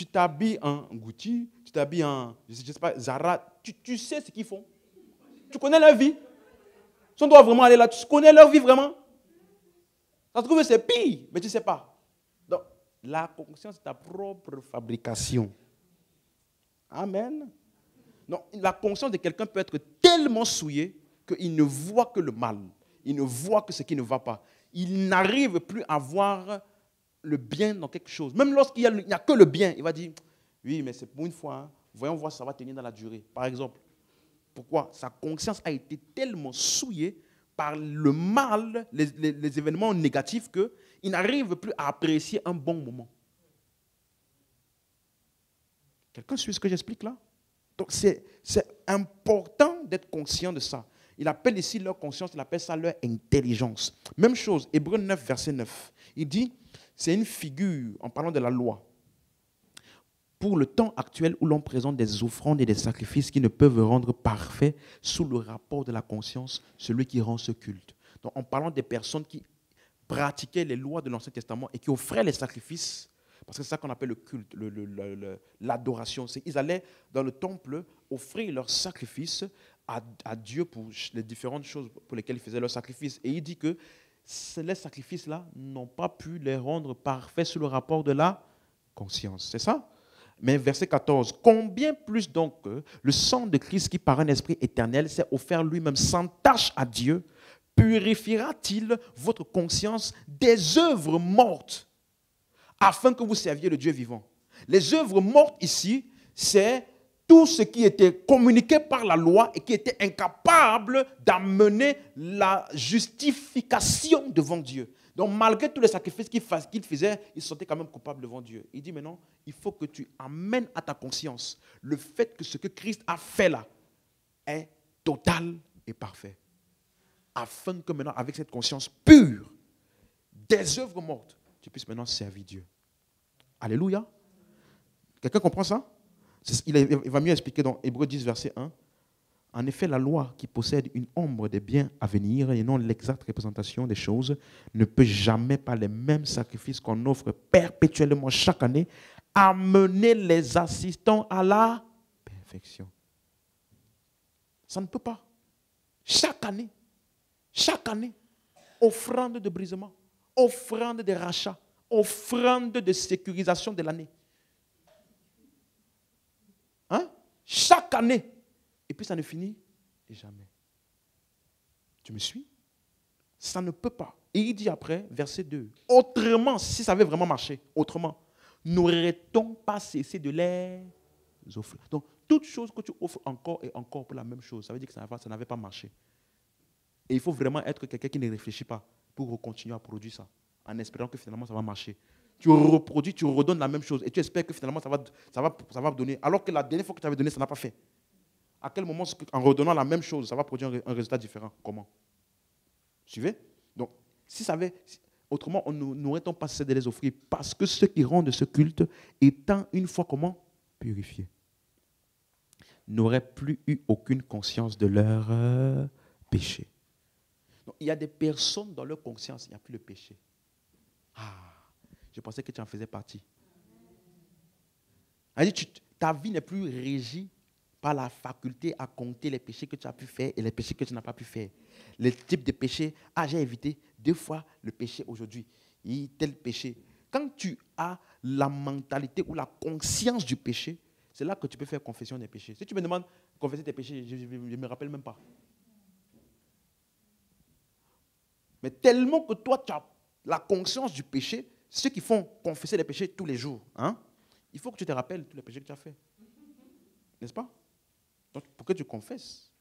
S1: t'habilles en Gucci, tu t'habilles en, je sais pas, Zara. Tu sais ce qu'ils font. Tu connais leur vie. Si on doit vraiment aller là, tu connais leur vie vraiment. Ça se trouve que c'est pire, mais tu ne sais pas. Donc, la conscience, c'est ta propre fabrication. Amen. Donc, la conscience de quelqu'un peut être tellement souillée qu'il ne voit que le mal. Il ne voit que ce qui ne va pas. Il n'arrive plus à voir le bien dans quelque chose. Même lorsqu'il n'y a que le bien, il va dire, oui, mais c'est pour une fois, hein. Voyons voir si ça va tenir dans la durée. Par exemple, pourquoi? Sa conscience a été tellement souillée par le mal, les événements négatifs, qu'il n'arrive plus à apprécier un bon moment. Quelqu'un suit ce que j'explique là? Donc c'est important d'être conscient de ça. Il appelle ici leur conscience, il appelle ça leur intelligence. Même chose, Hébreux 9, verset 9. Il dit, c'est une figure, en parlant de la loi, pour le temps actuel où l'on présente des offrandes et des sacrifices qui ne peuvent rendre parfait sous le rapport de la conscience celui qui rend ce culte. Donc en parlant des personnes qui pratiquaient les lois de l'Ancien Testament et qui offraient les sacrifices, parce que c'est ça qu'on appelle le culte, l'adoration. Ils allaient dans le temple offrir leurs sacrifices à Dieu pour les différentes choses pour lesquelles ils faisaient leurs sacrifices. Et il dit que les sacrifices-là n'ont pas pu les rendre parfaits sous le rapport de la conscience. C'est ça? Mais verset 14, combien plus donc le sang de Christ qui par un esprit éternel s'est offert lui-même sans tache à Dieu, purifiera-t-il votre conscience des œuvres mortes afin que vous serviez le Dieu vivant? Les œuvres mortes ici, c'est tout ce qui était communiqué par la loi et qui était incapable d'amener la justification devant Dieu. Donc malgré tous les sacrifices qu'il faisait, il se sentait quand même coupable devant Dieu. Il dit maintenant, il faut que tu amènes à ta conscience le fait que ce que Christ a fait là est total et parfait. Afin que maintenant, avec cette conscience pure des œuvres mortes, tu puisses maintenant servir Dieu. Alléluia. Quelqu'un comprend ça? Il va mieux expliquer dans Hébreux 10, verset 1. En effet, la loi qui possède une ombre des biens à venir et non l'exacte représentation des choses ne peut jamais, par les mêmes sacrifices qu'on offre perpétuellement chaque année, amener les assistants à la perfection. Ça ne peut pas. Chaque année, offrande de brisement, offrande de rachat, offrande de sécurisation de l'année. Hein? Chaque année. Et puis ça ne finit jamais. Tu me suis? Ça ne peut pas. Et il dit après, verset 2, autrement, si ça avait vraiment marché, autrement, n'aurait-on pas cessé de les offrir? Donc, toute chose que tu offres encore et encore pour la même chose, ça veut dire que ça n'avait pas marché. Et il faut vraiment être quelqu'un qui ne réfléchit pas pour continuer à produire ça, en espérant que finalement ça va marcher. Tu reproduis, tu redonnes la même chose et tu espères que finalement ça va donner, alors que la dernière fois que tu avais donné, ça n'a pas fait. À quel moment, en redonnant la même chose, ça va produire un résultat différent? Comment? Suivez? Donc, autrement, n'aurait-on pas cessé de les offrir? Parce que ceux qui rendent ce culte, étant une fois comment? Purifiés, n'auraient plus eu aucune conscience de leur péché. Donc, il y a des personnes dans leur conscience, il n'y a plus le péché. Je pensais que tu en faisais partie. Ta vie n'est plus régie par la faculté à compter les péchés que tu as pu faire et les péchés que tu n'as pas pu faire. Les types de péchés, j'ai évité 2 fois le péché aujourd'hui, tel péché. Quand tu as la mentalité ou la conscience du péché, c'est là que tu peux faire confession des péchés. Si tu me demandes de confesser tes péchés, je ne me rappelle même pas. Mais tellement que toi, tu as la conscience du péché, ceux qui font confesser les péchés tous les jours, il faut que tu te rappelles tous les péchés que tu as faits. N'est-ce pas? Donc, pour que tu confesses.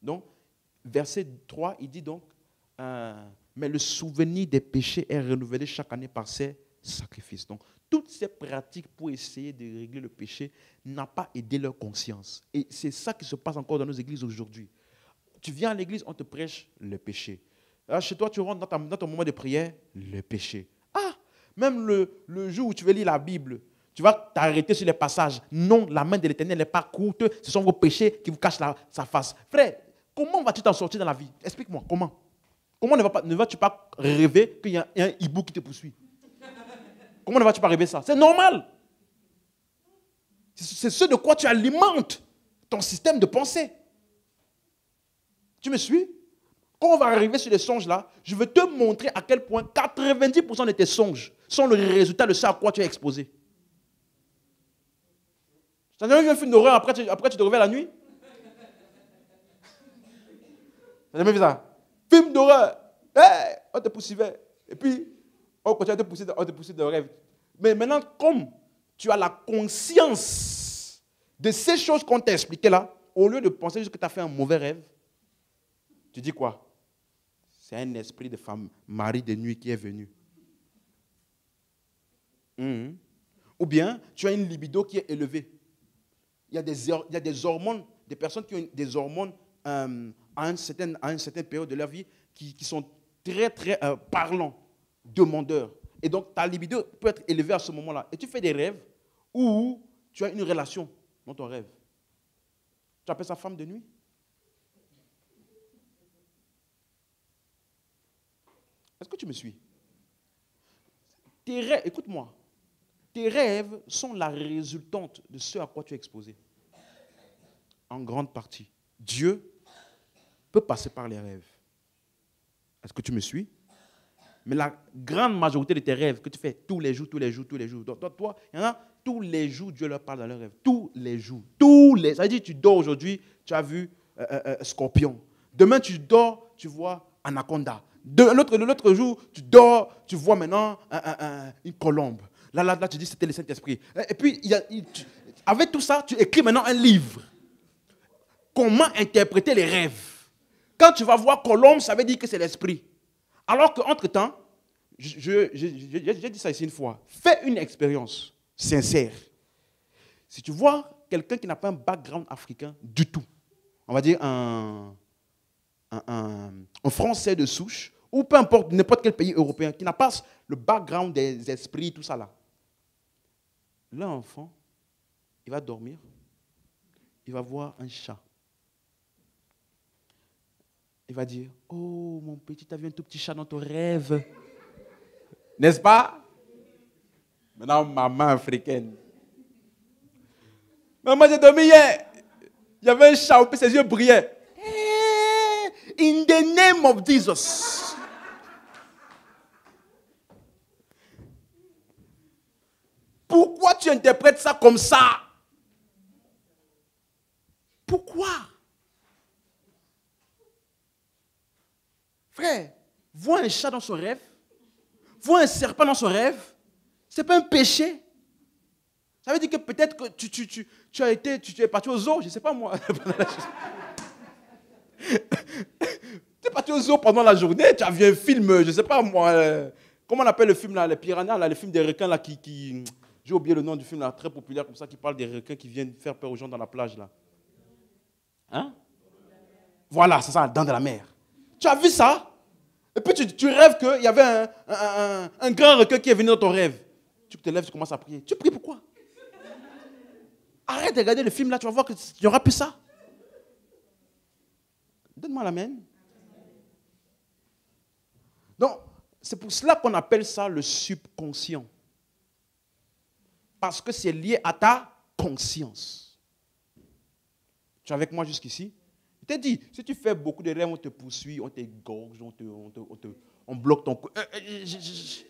S1: Donc, verset 3, il dit donc, mais le souvenir des péchés est renouvelé chaque année par ces sacrifices. Donc, toutes ces pratiques pour essayer de régler le péché n'ont pas aidé leur conscience. Et c'est ça qui se passe encore dans nos églises aujourd'hui. Tu viens à l'église, on te prêche le péché. Là, chez toi, tu rentres dans ton moment de prière, le péché. Même le jour où tu veux lire la Bible, tu vas t'arrêter sur les passages. Non, la main de l'Éternel n'est pas courte. Ce sont vos péchés qui vous cachent sa face. Frère, comment vas-tu t'en sortir dans la vie? Explique-moi, comment? Comment ne vas-tu pas rêver qu'il y a un hibou qui te poursuit? Comment ne vas-tu pas rêver ça? C'est normal. C'est ce de quoi tu alimentes ton système de pensée. Tu me suis? quand on va arriver sur les songes là, je veux te montrer à quel point 90% de tes songes sont le résultat de ce à quoi tu es exposé. Tu as jamais vu un film d'horreur après tu te réveilles la nuit? Tu as jamais vu ça? Film d'horreur. Hey, on te poursuivait. Et puis, on continue à te pousser de rêve. Mais maintenant, comme tu as la conscience de ces choses qu'on t'a expliquées là, au lieu de penser juste que tu as fait un mauvais rêve, tu dis quoi? C'est un esprit de femme, mari de nuit qui est venu. Ou bien, tu as une libido qui est élevée. Il y a des hormones, des personnes qui ont des hormones à une certaine période de leur vie qui sont très, très parlants, demandeurs. Et donc, ta libido peut être élevée à ce moment-là. Et tu fais des rêves où tu as une relation dans ton rêve. Tu appelles ça femme de nuit? Est-ce que tu me suis? Tes rêves, écoute-moi, tes rêves sont la résultante de ce à quoi tu es exposé. En grande partie. Dieu peut passer par les rêves. Est-ce que tu me suis? Mais la grande majorité de tes rêves que tu fais tous les jours. Donc, toi, il y en a tous les jours, Dieu leur parle dans leurs rêves. Tous les jours. Ça veut dire, tu dors aujourd'hui, tu as vu Scorpion. Demain, tu dors, tu vois Anaconda. L'autre jour, tu dors, tu vois maintenant une colombe. Là, tu dis c'était le Saint-Esprit. Et puis, avec tout ça, tu écris maintenant un livre. Comment interpréter les rêves? Quand tu vas voir colombe, ça veut dire que c'est l'esprit. Alors qu'entre-temps, j'ai dit ça ici une fois, fais une expérience sincère. Si tu vois quelqu'un qui n'a pas un background africain du tout, on va dire un Français de souche, ou peu importe, n'importe quel pays européen, qui n'a pas le background des esprits, tout ça là. L'enfant, il va dormir, il va voir un chat. Il va dire, oh mon petit, tu as vu un tout petit chat dans ton rêve. N'est-ce pas? Maintenant, maman africaine. Maman, j'ai dormi hier. Il y avait un chat, ses yeux brillaient. In the name of Jesus. Pourquoi tu interprètes ça comme ça? Pourquoi? Frère, vois un chat dans son rêve, vois un serpent dans son rêve, ce n'est pas un péché. Ça veut dire que peut-être que tu es parti au zoo, je ne sais pas moi. Tu es parti au zoo pendant la journée, tu as vu un film, je ne sais pas moi. Comment on appelle le film là, les piranhas, là, le film des requins là, qui j'ai oublié le nom du film là, très populaire comme ça, qui parle des requins qui viennent faire peur aux gens dans la plage là. Hein? Voilà, c'est ça, Dents de la mer. Tu as vu ça? Et puis tu rêves qu'il y avait un grand requin qui est venu dans ton rêve. Tu te lèves, tu commences à prier. Tu pries pourquoi? Arrête de regarder le film là, tu vas voir qu'il y aura plus ça. Donne-moi l'amen. Donc, c'est pour cela qu'on appelle ça le subconscient. Parce que c'est lié à ta conscience. Tu es avec moi jusqu'ici? Je t'ai dit, si tu fais beaucoup de rêves, on te poursuit, on t'égorge, on bloque ton cou. Jésus!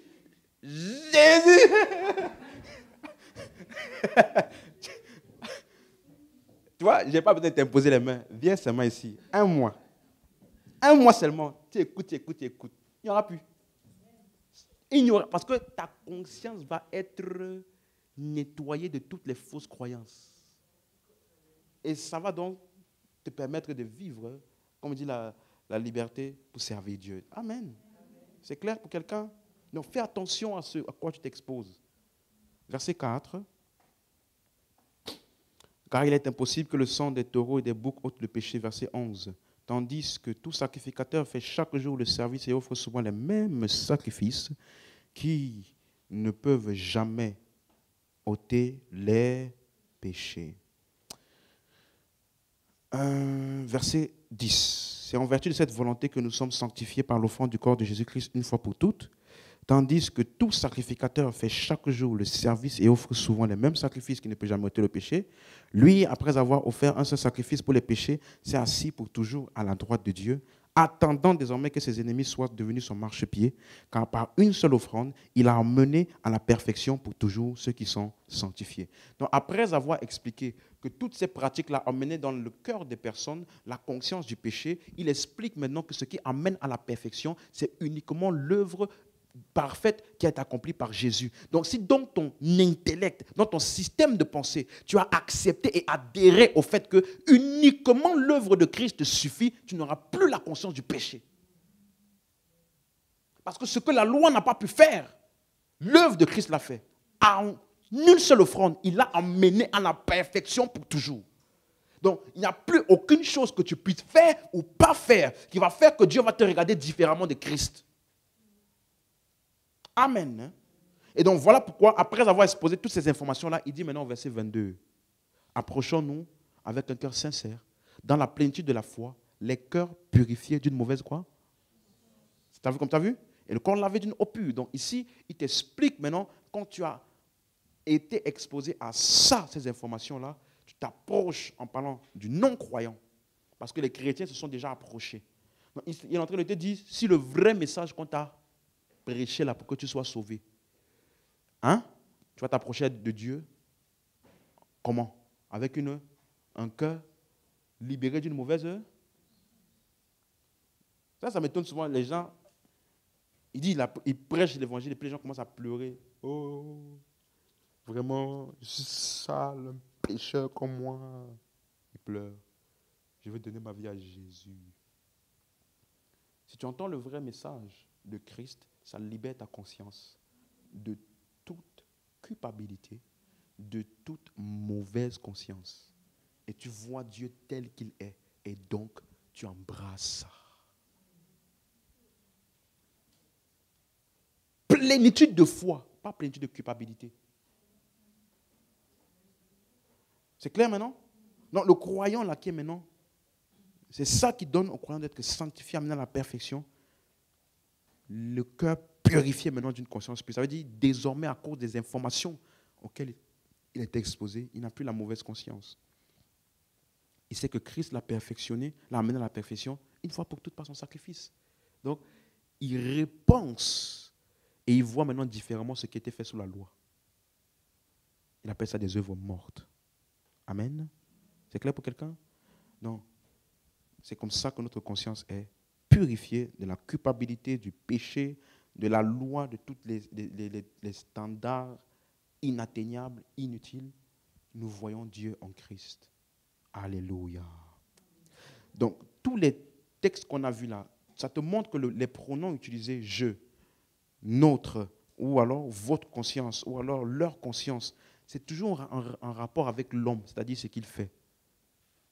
S1: Tu vois, je n'ai pas besoin de t'imposer les mains. Viens seulement ici. 1 mois. 1 mois seulement. Tu écoutes. Il n'y aura plus. Parce que ta conscience va être nettoyée de toutes les fausses croyances. Et ça va donc te permettre de vivre, comme dit la liberté, pour servir Dieu. Amen. C'est clair pour quelqu'un? Donc fais attention à quoi tu t'exposes. Verset 4. Car il est impossible que le sang des taureaux et des boucs ôte le péché. Verset 11. Tandis que tout sacrificateur fait chaque jour le service et offre souvent les mêmes sacrifices qui ne peuvent jamais ôter les péchés. Verset 10. C'est en vertu de cette volonté que nous sommes sanctifiés par l'offrande du corps de Jésus-Christ une fois pour toutes, tandis que tout sacrificateur fait chaque jour le service et offre souvent les mêmes sacrifices qui ne peuvent jamais ôter le péché. Lui, après avoir offert un seul sacrifice pour les péchés, s'est assis pour toujours à la droite de Dieu, attendant désormais que ses ennemis soient devenus son marchepied, car par une seule offrande, il a amené à la perfection pour toujours ceux qui sont sanctifiés. Donc, après avoir expliqué que toutes ces pratiques-là amenaient dans le cœur des personnes la conscience du péché, il explique maintenant que ce qui amène à la perfection, c'est uniquement l'œuvre parfaite qui a été accomplie par Jésus. Donc si dans ton intellect, dans ton système de pensée, tu as accepté et adhéré au fait que uniquement l'œuvre de Christ te suffit, tu n'auras plus la conscience du péché. Parce que ce que la loi n'a pas pu faire, l'œuvre de Christ l'a fait. En une seule offrande, il l'a amené à la perfection pour toujours. Donc, il n'y a plus aucune chose que tu puisses faire ou pas faire qui va faire que Dieu va te regarder différemment de Christ. Amen. Et donc voilà pourquoi, après avoir exposé toutes ces informations-là, il dit maintenant au verset 22, approchons-nous avec un cœur sincère, dans la plénitude de la foi, les cœurs purifiés d'une mauvaise quoi? Tu as vu comme tu as vu? Et le corps lavé d'une eau pure. Donc ici, il t'explique maintenant, quand tu as été exposé à ça, ces informations-là, tu t'approches en parlant du non-croyant. Parce que les chrétiens se sont déjà approchés. Donc, il est en train de te dire, si le vrai message qu'on t'a prêché là pour que tu sois sauvé, hein? Tu vas t'approcher de Dieu. Comment? Avec un cœur libéré d'une mauvaise. Ça m'étonne souvent. Les gens, ils prêchent l'évangile et puis les gens commencent à pleurer. Oh, vraiment, je suis sale, un pécheur comme moi. Ils pleurent. Je veux donner ma vie à Jésus. Si tu entends le vrai message de Christ, ça libère ta conscience de toute culpabilité, de toute mauvaise conscience. Et tu vois Dieu tel qu'il est. Et donc, tu embrasses ça. Plénitude de foi, pas plénitude de culpabilité. C'est clair maintenant? Non, le croyant là qui est maintenant, c'est ça qui donne au croyant d'être sanctifié, amené à la perfection. Le cœur purifié maintenant d'une conscience pure. Ça veut dire désormais à cause des informations auxquelles il est exposé, il n'a plus la mauvaise conscience. Il sait que Christ l'a perfectionné, l'a amené à la perfection, une fois pour toutes par son sacrifice. Donc, il repense et il voit maintenant différemment ce qui était fait sous la loi. Il appelle ça des œuvres mortes. Amen. C'est clair pour quelqu'un? Non. C'est comme ça que notre conscience est purifiée de la culpabilité, du péché, de la loi, de tous les standards inatteignables, inutiles. Nous voyons Dieu en Christ. Alléluia. Donc, tous les textes qu'on a vus là, ça te montre que les pronoms utilisés, je, notre, ou alors votre conscience, ou alors leur conscience, c'est toujours en rapport avec l'homme, c'est-à-dire ce qu'il fait.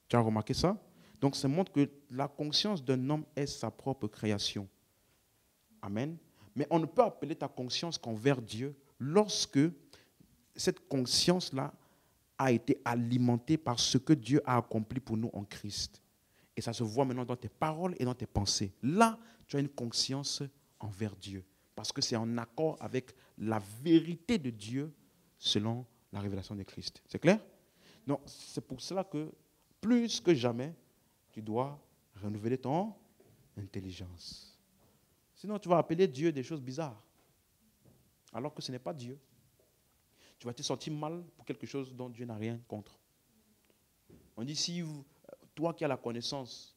S1: Tu as remarqué ça? Donc, ça montre que la conscience d'un homme est sa propre création. Amen. Mais on ne peut appeler ta conscience qu'envers Dieu lorsque cette conscience-là a été alimentée par ce que Dieu a accompli pour nous en Christ. Et ça se voit maintenant dans tes paroles et dans tes pensées. Là, tu as une conscience envers Dieu. Parce que c'est en accord avec la vérité de Dieu selon la révélation de Christ. C'est clair? Donc, c'est pour cela que, plus que jamais, tu dois renouveler ton intelligence. Sinon, tu vas appeler Dieu des choses bizarres. Alors que ce n'est pas Dieu. Tu vas te sentir mal pour quelque chose dont Dieu n'a rien contre. On dit, si toi qui as la connaissance,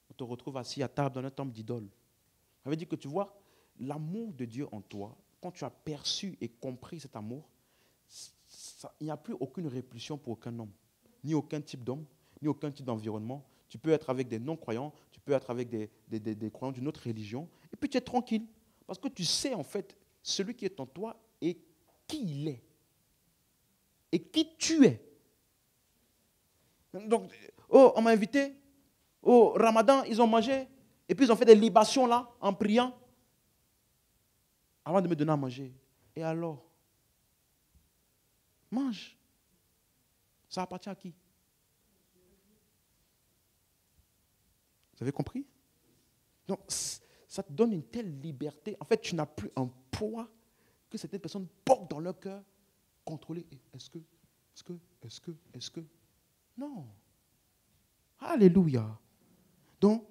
S1: on te retrouve assis à table dans un temple d'idole. Ça veut dire que tu vois, l'amour de Dieu en toi, quand tu as perçu et compris cet amour, il n'y a plus aucune répulsion pour aucun homme. Ni aucun type d'homme, ni aucun type d'environnement. Tu peux être avec des non-croyants, tu peux être avec des croyants d'une autre religion, et puis tu es tranquille. Parce que tu sais en fait, celui qui est en toi et qui il est. Et qui tu es. Donc, oh, on m'a invité, au Ramadan, ils ont mangé, et puis ils ont fait des libations là, en priant, avant de me donner à manger. Et alors? Mange. Ça appartient à qui? Vous avez compris? Donc, ça te donne une telle liberté. En fait, tu n'as plus un poids que certaines personnes portent dans leur cœur. Contrôler. Est-ce que? Non. Alléluia. Donc,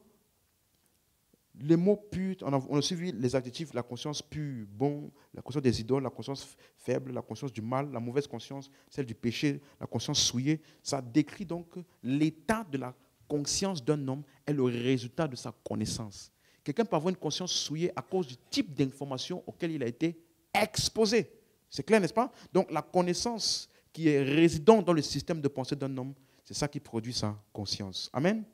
S1: Les mots purs, on a suivi les adjectifs, la conscience pure, bon, la conscience des idoles, la conscience faible, la conscience du mal, la mauvaise conscience, celle du péché, la conscience souillée. Ça décrit donc l'état de la conscience d'un homme est le résultat de sa connaissance. Quelqu'un peut avoir une conscience souillée à cause du type d'information auquel il a été exposé. C'est clair, n'est-ce pas? Donc la connaissance qui est résidente dans le système de pensée d'un homme, c'est ça qui produit sa conscience. Amen.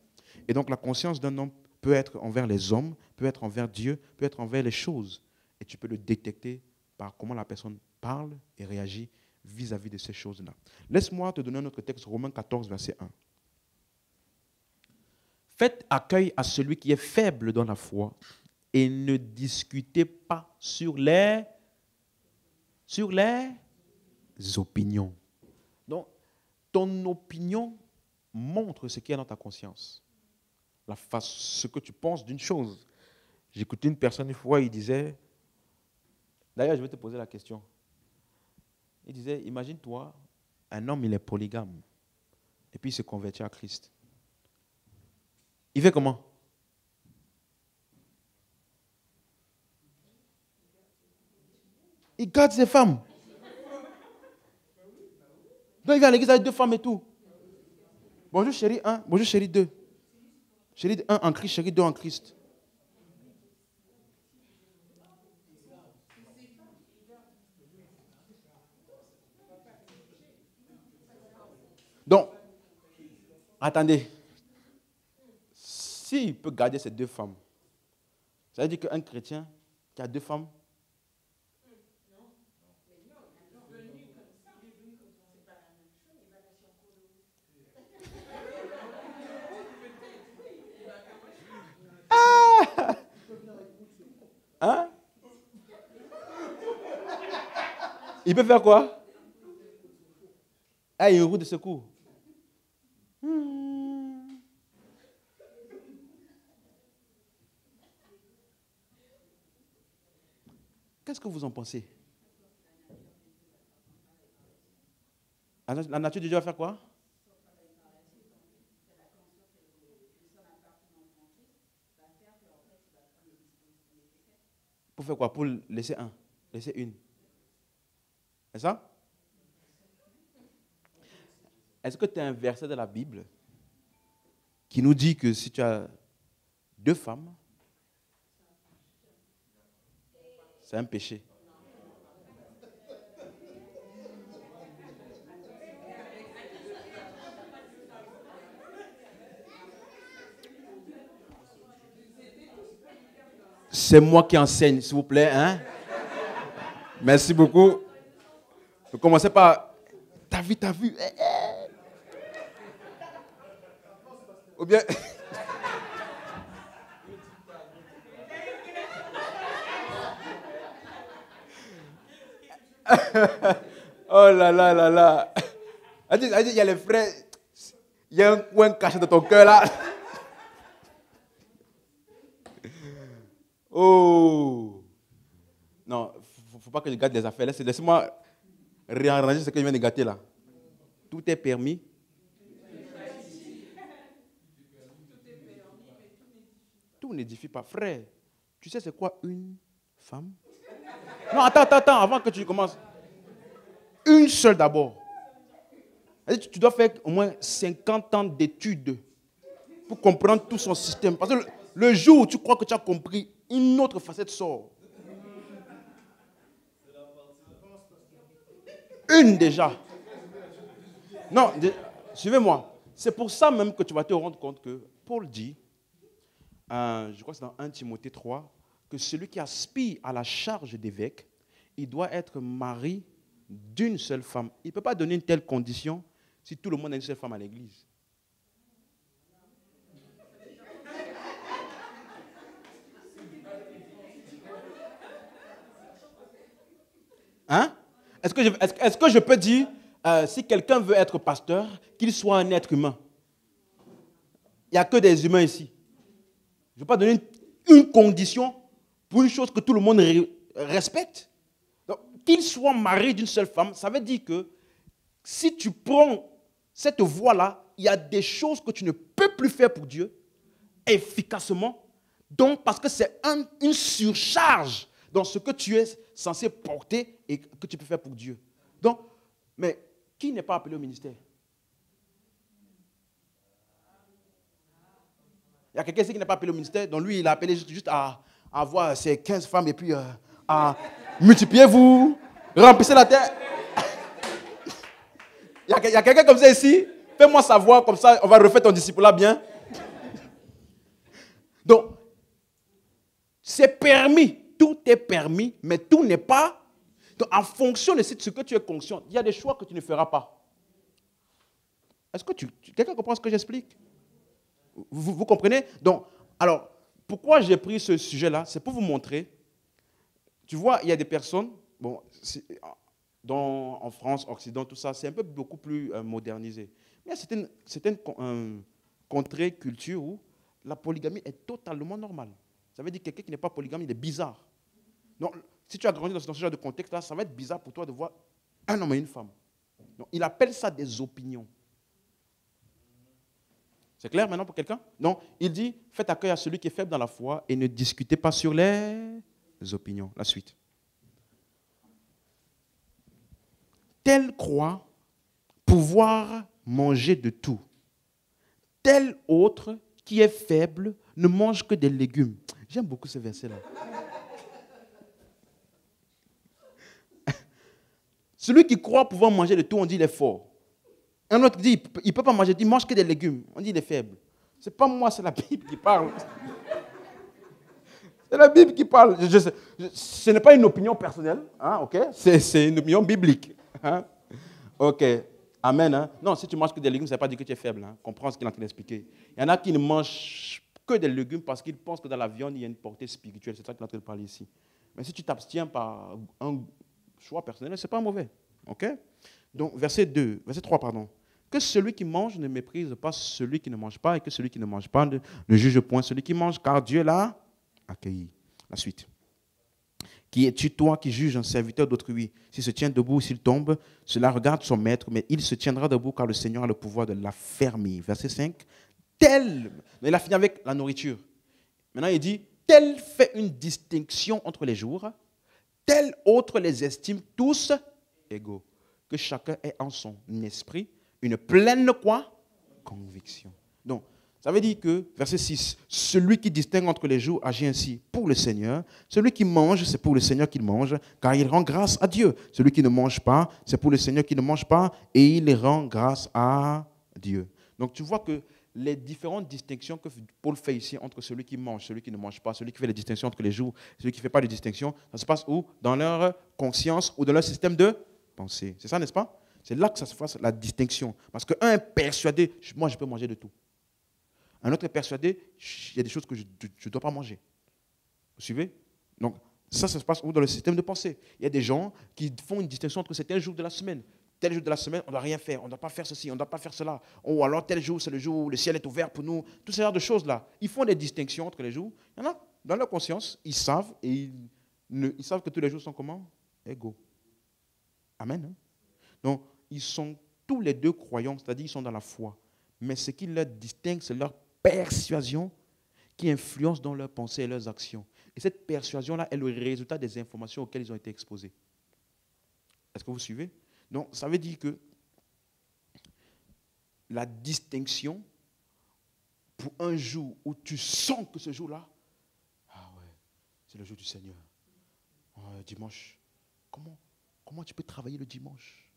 S1: Et donc la conscience d'un homme peut être envers les hommes, peut être envers Dieu, peut être envers les choses. Et tu peux le détecter par comment la personne parle et réagit vis-à-vis de ces choses-là. Laisse-moi te donner un autre texte, Romains 14, verset 1. Faites accueil à celui qui est faible dans la foi et ne discutez pas sur les opinions. Donc, ton opinion montre ce qu'il y a dans ta conscience. Ce que tu penses d'une chose. J'écoutais une personne une fois, il disait, d'ailleurs je vais te poser la question. Il disait, imagine-toi, un homme il est polygame et puis il se convertit à Christ. Il fait comment? Il garde ses femmes. Donc il vient à l'église avec 2 femmes et tout. Bonjour chérie 1, bonjour chérie 2. Chérie 1 en Christ, chérie 2 en Christ. Donc, attendez. S'il peut garder ces 2 femmes, ça veut dire qu'un chrétien qui a 2 femmes, hein? Il peut faire quoi? Ah, il y a une roue de secours. Qu'est-ce que vous en pensez? La nature de Dieu va faire quoi? Pour faire quoi? Pour laisser une. C'est ça? Est-ce que tu as un verset de la Bible qui nous dit que si tu as 2 femmes, c'est un péché? C'est moi qui enseigne, s'il vous plaît. Hein? Merci beaucoup. Vous commencez par, t'as vu. Ou bien... Oh là là là là. Il y a les frères, il y a un coin caché dans ton cœur là. Oh. Non, il ne faut pas que je gâte les affaires. Laissez-moi réarranger ce que je viens de gâter là. Tout est permis. Tout n'édifie pas. Frère, tu sais c'est quoi une femme? Non, attends, avant que tu commences. Une seule d'abord. Tu dois faire au moins 50 ans d'études pour comprendre tout son système. Parce que le jour où tu crois que tu as compris, une autre facette sort. Une déjà. Non, suivez-moi. C'est pour ça même que tu vas te rendre compte que Paul dit, je crois que c'est dans 1 Timothée 3, que celui qui aspire à la charge d'évêque, il doit être mari d'une seule femme. Il ne peut pas donner une telle condition si tout le monde a une seule femme à l'église. Hein? Est-ce que je peux dire, si quelqu'un veut être pasteur, qu'il soit un être humain? Il n'y a que des humains ici. Je ne vais pas donner une condition pour une chose que tout le monde respecte. Donc, qu'il soit marié d'une seule femme, ça veut dire que si tu prends cette voie-là, il y a des choses que tu ne peux plus faire pour Dieu efficacement. Donc, parce que c'est une surcharge dans ce que tu es censé porter et que tu peux faire pour Dieu. Donc, mais qui n'est pas appelé au ministère? Il y a quelqu'un ici qui n'est pas appelé au ministère, donc lui, il a appelé juste à avoir ses 15 femmes et puis à multipliez-vous, remplissez la terre. Il y a quelqu'un comme ça ici? Fais-moi savoir, comme ça, on va refaire ton disciple là bien. Donc, c'est permis, tout est permis, mais tout n'est pas. Donc, en fonction de ce que tu es conscient, il y a des choix que tu ne feras pas. Est-ce que quelqu'un comprend ce que j'explique? Vous comprenez? Donc, alors, pourquoi j'ai pris ce sujet-là? C'est pour vous montrer. Tu vois, il y a des personnes, bon, en France, Occident, tout ça, c'est un peu beaucoup plus modernisé. Mais il y a certaines contrées, cultures où la polygamie est totalement normale. Ça veut dire que quelqu'un qui n'est pas polygame, il est bizarre. Donc, si tu as grandi dans ce genre de contexte-là, ça va être bizarre pour toi de voir un homme et une femme. Donc, il appelle ça des opinions. C'est clair maintenant pour quelqu'un? Donc, il dit, faites accueil à celui qui est faible dans la foi et ne discutez pas sur les opinions. La suite. Tel croit pouvoir manger de tout. Tel autre qui est faible ne mange que des légumes. J'aime beaucoup ce verset-là. Celui qui croit pouvoir manger de tout, on dit il est fort. Un autre dit il ne peut pas manger, il mange que des légumes. On dit il est faible. Ce n'est pas moi, c'est la Bible qui parle. C'est la Bible qui parle. Ce n'est pas une opinion personnelle, hein, ok? C'est une opinion biblique. Hein? Ok, amen. Hein? Non, si tu manges que des légumes, ça ne veut pas dire que tu es faible. Hein? Comprends ce qu'il est en train d'expliquer. Il y en a qui ne mangent que des légumes parce qu'ils pensent que dans la viande, il y a une portée spirituelle. C'est ça qu'il est en train de parler ici. Mais si tu t'abstiens par un choix personnel, ce n'est pas mauvais. Ok? Donc, verset 3, pardon. Que celui qui mange ne méprise pas celui qui ne mange pas et que celui qui ne mange pas ne juge point celui qui mange, car Dieu l'a accueilli. La suite. Qui es-tu, toi, qui juges un serviteur d'autrui? S'il se tient debout ou s'il tombe, cela regarde son maître, mais il se tiendra debout car le Seigneur a le pouvoir de l'affermir. Verset 5. Il a fini avec la nourriture. Maintenant, il dit, tel fait une distinction entre les jours, tel autre les estime tous égaux. Que chacun ait en son esprit une pleine quoi? Conviction. Donc, ça veut dire que, verset 6, celui qui distingue entre les jours agit ainsi pour le Seigneur. Celui qui mange, c'est pour le Seigneur qu'il mange, car il rend grâce à Dieu. Celui qui ne mange pas, c'est pour le Seigneur qui ne mange pas, et il rend grâce à Dieu. Donc, tu vois que les différentes distinctions que Paul fait ici entre celui qui mange, celui qui ne mange pas, celui qui fait les distinctions entre les jours, celui qui ne fait pas les distinctions, ça se passe où? Dans leur conscience ou dans leur système de pensée. C'est ça, n'est-ce pas? C'est là que ça se fasse la distinction. Parce qu'un est persuadé, moi je peux manger de tout. Un autre est persuadé, il y a des choses que je ne dois pas manger. Vous suivez? Donc, ça se passe où? Dans le système de pensée. Il y a des gens qui font une distinction entre certains jours de la semaine. Tel jour de la semaine, on ne doit rien faire, on ne doit pas faire ceci, on ne doit pas faire cela. Ou alors tel jour, c'est le jour où le ciel est ouvert pour nous. Tout ce genre de choses-là. Ils font des distinctions entre les jours. Il y en a, dans leur conscience, ils savent et ils savent que tous les jours sont comment? Égaux. Amen. Hein? Donc, ils sont tous les deux croyants, c'est-à-dire ils sont dans la foi. Mais ce qui les distingue, c'est leur persuasion qui influence dans leurs pensées et leurs actions. Et cette persuasion-là est le résultat des informations auxquelles ils ont été exposés. Est-ce que vous suivez? Donc, ça veut dire que la distinction pour un jour où tu sens que ce jour-là, ah ouais, c'est le jour du Seigneur. Dimanche, comment tu peux travailler le dimanche?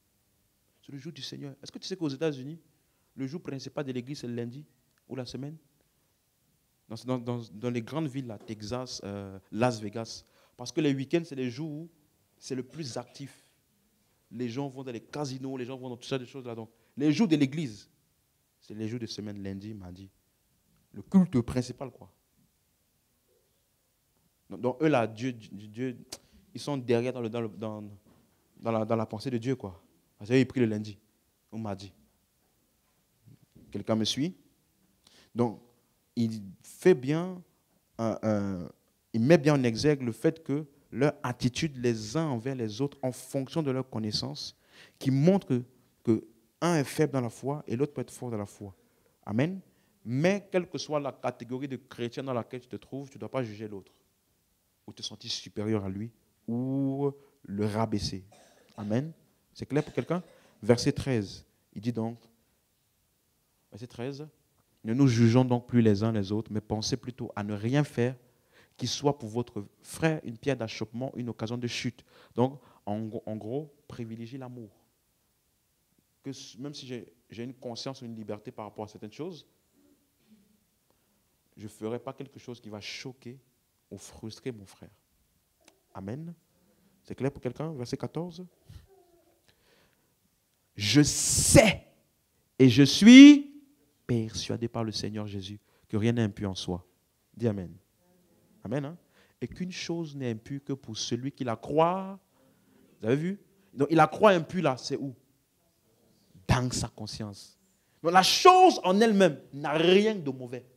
S1: C'est le jour du Seigneur. Est-ce que tu sais qu'aux États-Unis, le jour principal de l'église, c'est le lundi ou la semaine? Dans les grandes villes, là, Texas, Las Vegas. Parce que les week-ends, c'est les jours où c'est le plus actif. Les gens vont dans les casinos, les gens vont dans tout ça, des choses-là. Donc, les jours de l'église, c'est les jours de semaine, lundi, mardi. Le culte principal, quoi. Donc eux, là, Dieu, ils sont derrière dans la pensée de Dieu, quoi. Parce qu'ils prient le lundi ou mardi. Quelqu'un me suit? Donc, il fait bien, il met bien en exergue le fait que leur attitude les uns envers les autres en fonction de leur connaissance, qui montre que un est faible dans la foi et l'autre peut être fort dans la foi. Amen. Mais quelle que soit la catégorie de chrétien dans laquelle tu te trouves, tu ne dois pas juger l'autre, ou te sentir supérieur à lui, ou le rabaisser. Amen. C'est clair pour quelqu'un? Verset 13, il dit donc, verset 13, ne nous jugeons donc plus les uns les autres, mais pensez plutôt à ne rien faire qui soit pour votre frère une pierre d'achoppement, une occasion de chute. Donc, en gros, privilégiez l'amour. Que même si j'ai une conscience ou une liberté par rapport à certaines choses, je ne ferai pas quelque chose qui va choquer ou frustrer mon frère. Amen. C'est clair pour quelqu'un? Verset 14. Je sais et je suis persuadé par le Seigneur Jésus que rien n'est impur en soi. Dis Amen. Amen. Hein? Et qu'une chose n'est impure que pour celui qui la croit. Vous avez vu? Donc, il la croit impure là, c'est où? Dans sa conscience. Donc, la chose en elle-même n'a rien de mauvais.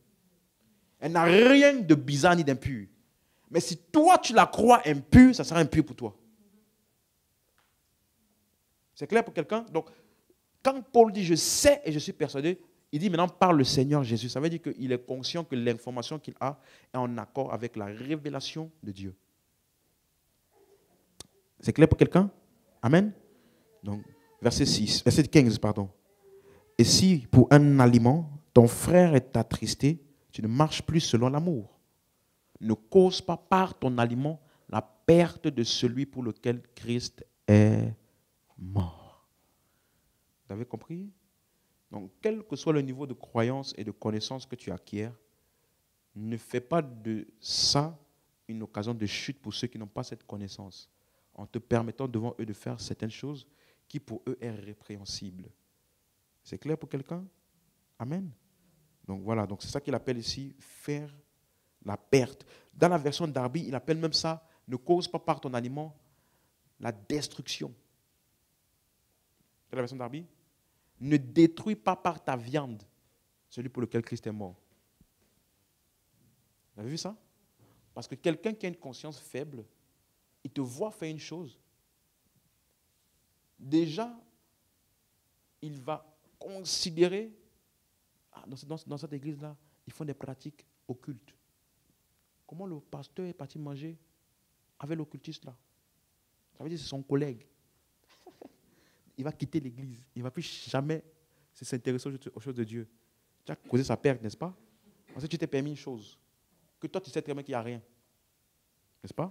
S1: Elle n'a rien de bizarre ni d'impur. Mais si toi, tu la crois impure, ça sera impur pour toi. C'est clair pour quelqu'un? Donc, quand Paul dit « je sais et je suis persuadé », il dit maintenant par le Seigneur Jésus. Ça veut dire qu'il est conscient que l'information qu'il a est en accord avec la révélation de Dieu. C'est clair pour quelqu'un? Amen. Donc, verset 15, pardon. Et si pour un aliment, ton frère est attristé, tu ne marches plus selon l'amour. Ne cause pas par ton aliment la perte de celui pour lequel Christ est mort. Vous avez compris? Donc, quel que soit le niveau de croyance et de connaissance que tu acquiers, ne fais pas de ça une occasion de chute pour ceux qui n'ont pas cette connaissance, en te permettant devant eux de faire certaines choses qui pour eux est répréhensible. C'est clair pour quelqu'un? Amen. Donc voilà, donc c'est ça qu'il appelle ici faire la perte. Dans la version Darby, il appelle même ça ne cause pas par ton aliment la destruction. C'est la version Darby? Ne détruis pas par ta viande celui pour lequel Christ est mort. Vous avez vu ça? Parce que quelqu'un qui a une conscience faible, il te voit faire une chose. Déjà, il va considérer, dans cette église-là, ils font des pratiques occultes. Comment le pasteur est parti manger avec l'occultiste là? Ça veut dire que c'est son collègue. Il va quitter l'église. Il ne va plus jamais s'intéresser aux choses de Dieu. Tu as causé sa perte, n'est-ce pas? Parce que tu t'es permis une chose. Que toi, tu sais très bien qu'il n'y a rien. N'est-ce pas?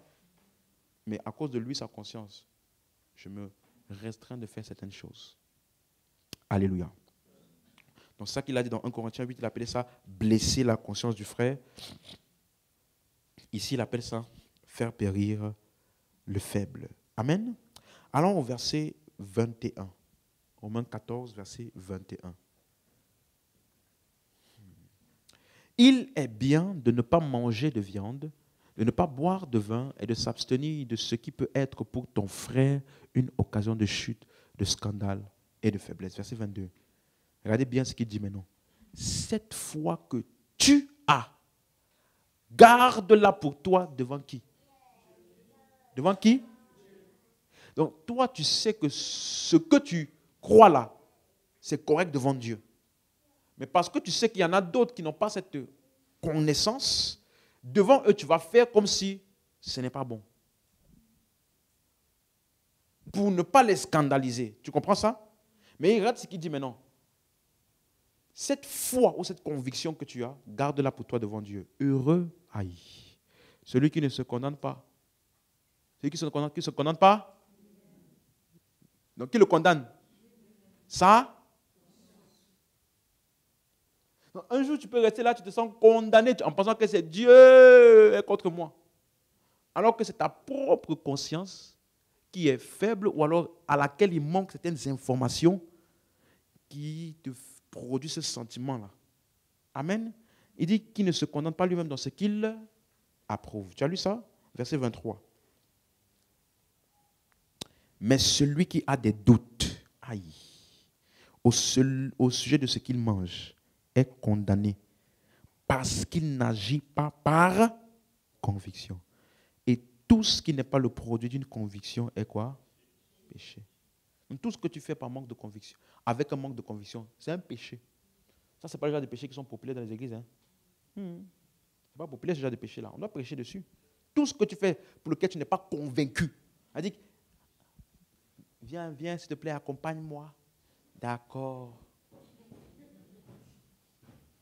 S1: Mais à cause de lui, sa conscience, je me restreins de faire certaines choses. Alléluia. Donc, c'est ça qu'il a dit dans 1 Corinthiens 8, il appelait ça blesser la conscience du frère. Ici, il appelle ça faire périr le faible. Amen. Allons au verset 21. Romains 14, verset 21. Il est bien de ne pas manger de viande, de ne pas boire de vin et de s'abstenir de ce qui peut être pour ton frère une occasion de chute, de scandale et de faiblesse. Verset 22. Regardez bien ce qu'il dit maintenant. Cette foi que tu as, garde-la pour toi devant qui? Devant qui? Donc toi, tu sais que ce que tu crois là, c'est correct devant Dieu. Mais parce que tu sais qu'il y en a d'autres qui n'ont pas cette connaissance, devant eux, tu vas faire comme si ce n'est pas bon. Pour ne pas les scandaliser. Tu comprends ça? Mais regarde ce qu'il dit maintenant. Cette foi ou cette conviction que tu as, garde-la pour toi devant Dieu. Heureux, aïe. Celui qui ne se condamne pas. Celui qui ne se condamne pas. Donc qui le condamne? Ça. Donc, un jour, tu peux rester là, tu te sens condamné en pensant que c'est Dieu est contre moi. Alors que c'est ta propre conscience qui est faible ou alors à laquelle il manque certaines informations qui te produisent ce sentiment-là. Amen. Il dit qu'il ne se condamne pas lui-même dans ce qu'il approuve. Tu as lu ça? Verset 23. Mais celui qui a des doutes, aïe, au sujet de ce qu'il mange, est condamné parce qu'il n'agit pas par conviction. Et tout ce qui n'est pas le produit d'une conviction est quoi? Péché. Donc, tout ce que tu fais par manque de conviction, avec un manque de conviction, c'est un péché. Ça, ce n'est pas le genre de péchés qui sont populaires dans les églises. Hein. Ce n'est pas populaire ce genre de péché-là. On doit prêcher dessus. Tout ce que tu fais pour lequel tu n'es pas convaincu. Elle dit, viens, viens, s'il te plaît, accompagne-moi. D'accord.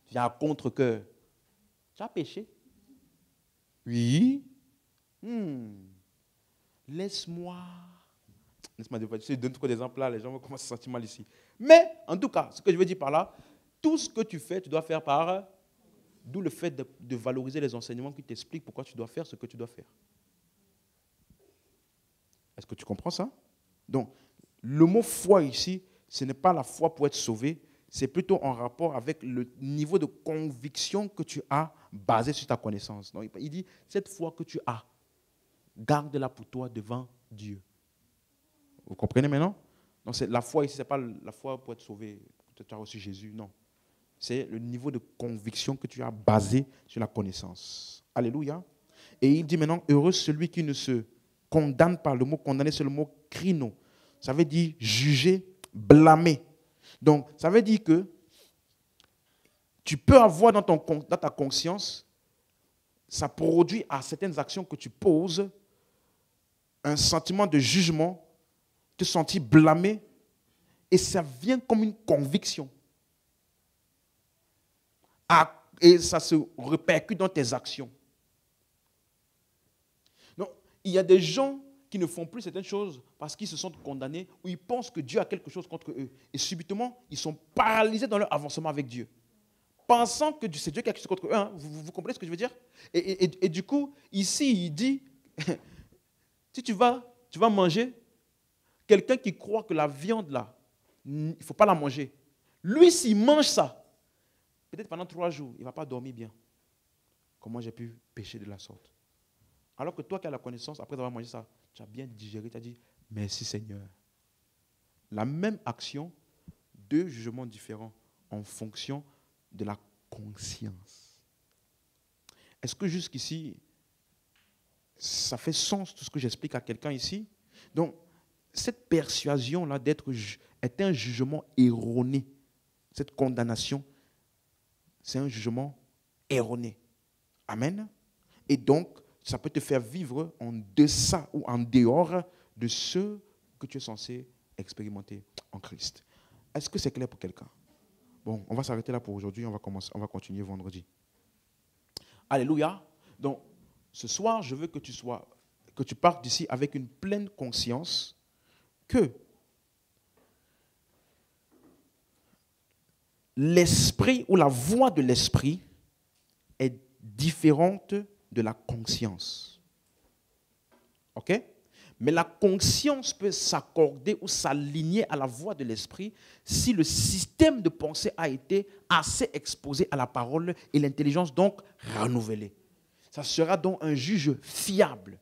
S1: Viens à contre-cœur. Tu as péché? Oui. Laisse-moi. Laisse-moi dire, je donne trop d'exemples là, les gens vont commencer à se sentir mal ici. Mais, en tout cas, ce que je veux dire par là, tout ce que tu fais, tu dois faire par... D'où le fait de valoriser les enseignements qui t'expliquent pourquoi tu dois faire ce que tu dois faire. Est-ce que tu comprends ça? Donc, le mot foi ici, ce n'est pas la foi pour être sauvé, c'est plutôt en rapport avec le niveau de conviction que tu as basé sur ta connaissance. Donc, il dit, cette foi que tu as, garde-la pour toi devant Dieu. Vous comprenez maintenant? Donc, la foi ici, ce n'est pas la foi pour être sauvé, tu as reçu Jésus, non. C'est le niveau de conviction que tu as basé sur la connaissance. Alléluia. Et il dit maintenant, heureux celui qui ne se condamne pas. Le mot condamner, c'est le mot krino. Ça veut dire juger, blâmer. Donc, ça veut dire que tu peux avoir dans ta conscience, ça produit à certaines actions que tu poses un sentiment de jugement, te sentir blâmé, et ça vient comme une conviction. Et ça se répercute dans tes actions. Donc, il y a des gens qui ne font plus certaines choses parce qu'ils se sentent condamnés ou ils pensent que Dieu a quelque chose contre eux. Et subitement, ils sont paralysés dans leur avancement avec Dieu. Pensant que c'est Dieu qui a quelque chose contre eux. Hein. Vous comprenez ce que je veux dire? Et du coup, ici, il dit, si tu vas manger, quelqu'un qui croit que la viande, là, il ne faut pas la manger. Lui, s'il mange ça, peut-être pendant 3 jours, il ne va pas dormir bien. Comment j'ai pu pécher de la sorte? Alors que toi qui as la connaissance, après avoir mangé ça, tu as bien digéré, tu as dit, merci Seigneur. La même action, 2 jugements différents en fonction de la conscience. Est-ce que jusqu'ici, ça fait sens tout ce que j'explique à quelqu'un ici? Donc, cette persuasion-là d'être est un jugement erroné. Cette condamnation, c'est un jugement erroné. Amen. Et donc, ça peut te faire vivre en deçà ou en dehors de ce que tu es censé expérimenter en Christ. Est-ce que c'est clair pour quelqu'un? Bon, on va s'arrêter là pour aujourd'hui. On va continuer vendredi. Alléluia. Donc, ce soir, je veux que tu partes d'ici avec une pleine conscience que l'esprit ou la voix de l'esprit est différente de la conscience. OK? Mais la conscience peut s'accorder ou s'aligner à la voix de l'esprit si le système de pensée a été assez exposé à la parole et l'intelligence donc renouvelée. Ça sera donc un juge fiable.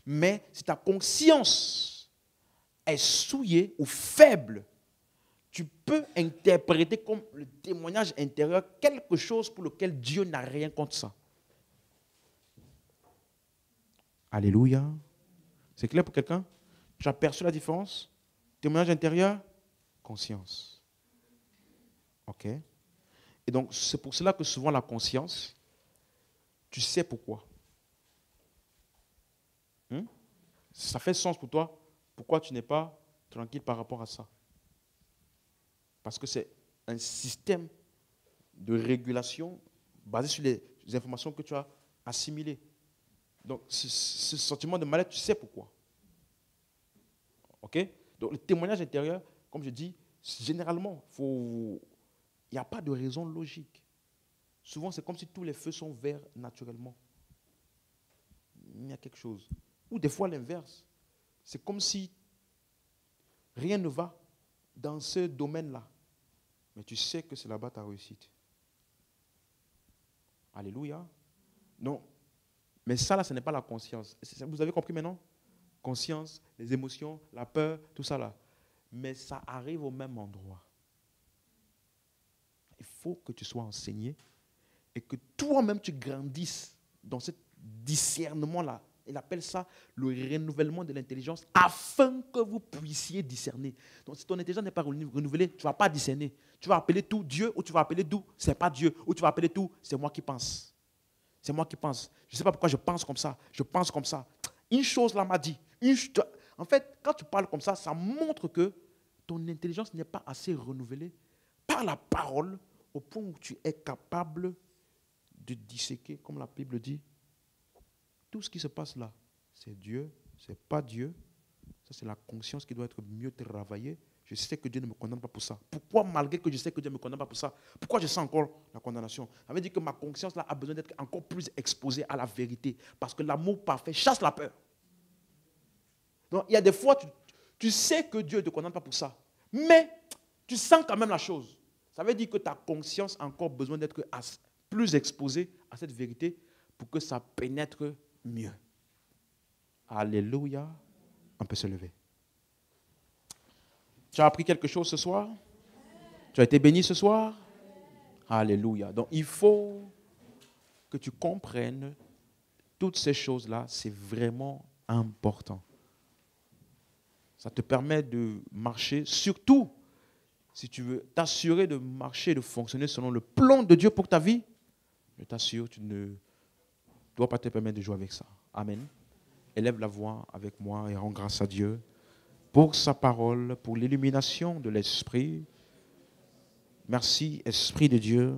S1: Mais si ta conscience est souillée ou faible, tu peux interpréter comme le témoignage intérieur quelque chose pour lequel Dieu n'a rien contre ça. Alléluia. C'est clair pour quelqu'un? Tu as perçu la différence? Témoignage intérieur, conscience. OK? Et donc, c'est pour cela que souvent la conscience, tu sais pourquoi. Ça fait sens pour toi. Pourquoi tu n'es pas tranquille par rapport à ça? Parce que c'est un système de régulation basé sur les informations que tu as assimilées. Donc, ce sentiment de mal-être, tu sais pourquoi. OK? Donc, le témoignage intérieur, comme je dis, généralement, il n'y a pas de raison logique. Souvent, c'est comme si tous les feux sont verts naturellement. Il y a quelque chose. Ou des fois, l'inverse. C'est comme si rien ne va dans ce domaine-là. Mais tu sais que c'est là-bas ta réussite. Alléluia. Non. Mais ça, là, ce n'est pas la conscience. Vous avez compris maintenant? Conscience, les émotions, la peur, tout ça là. Mais ça arrive au même endroit. Il faut que tu sois enseigné et que toi-même tu grandisses dans ce discernement-là Il appelle ça le renouvellement de l'intelligence afin que vous puissiez discerner. Donc si ton intelligence n'est pas renouvelée, tu ne vas pas discerner. Tu vas appeler tout Dieu ou tu vas appeler tout c'est pas Dieu. Ou tu vas appeler tout c'est moi qui pense. C'est moi qui pense. Je ne sais pas pourquoi je pense comme ça. Je pense comme ça. Une chose là m'a dit. En fait, quand tu parles comme ça, ça montre que ton intelligence n'est pas assez renouvelée par la parole au point où tu es capable de disséquer, comme la Bible dit, tout ce qui se passe là, c'est Dieu, c'est pas Dieu. Ça, c'est la conscience qui doit être mieux travaillée. Je sais que Dieu ne me condamne pas pour ça. Pourquoi, malgré que je sais que Dieu ne me condamne pas pour ça, pourquoi je sens encore la condamnation? Ça veut dire que ma conscience là a besoin d'être encore plus exposée à la vérité. Parce que l'amour parfait chasse la peur. Donc, il y a des fois, tu sais que Dieu ne te condamne pas pour ça. Mais tu sens quand même la chose. Ça veut dire que ta conscience a encore besoin d'être plus exposée à cette vérité pour que ça pénètre mieux. Alléluia. On peut se lever. Tu as appris quelque chose ce soir? Tu as été béni ce soir? Alléluia. Donc il faut que tu comprennes toutes ces choses-là. C'est vraiment important. Ça te permet de marcher, surtout si tu veux t'assurer de marcher, de fonctionner selon le plan de Dieu pour ta vie. Je t'assure, tu ne dois pas te permettre de jouer avec ça. Amen. Élève la voix avec moi et rends grâce à Dieu pour sa parole, pour l'illumination de l'Esprit. Merci, Esprit de Dieu.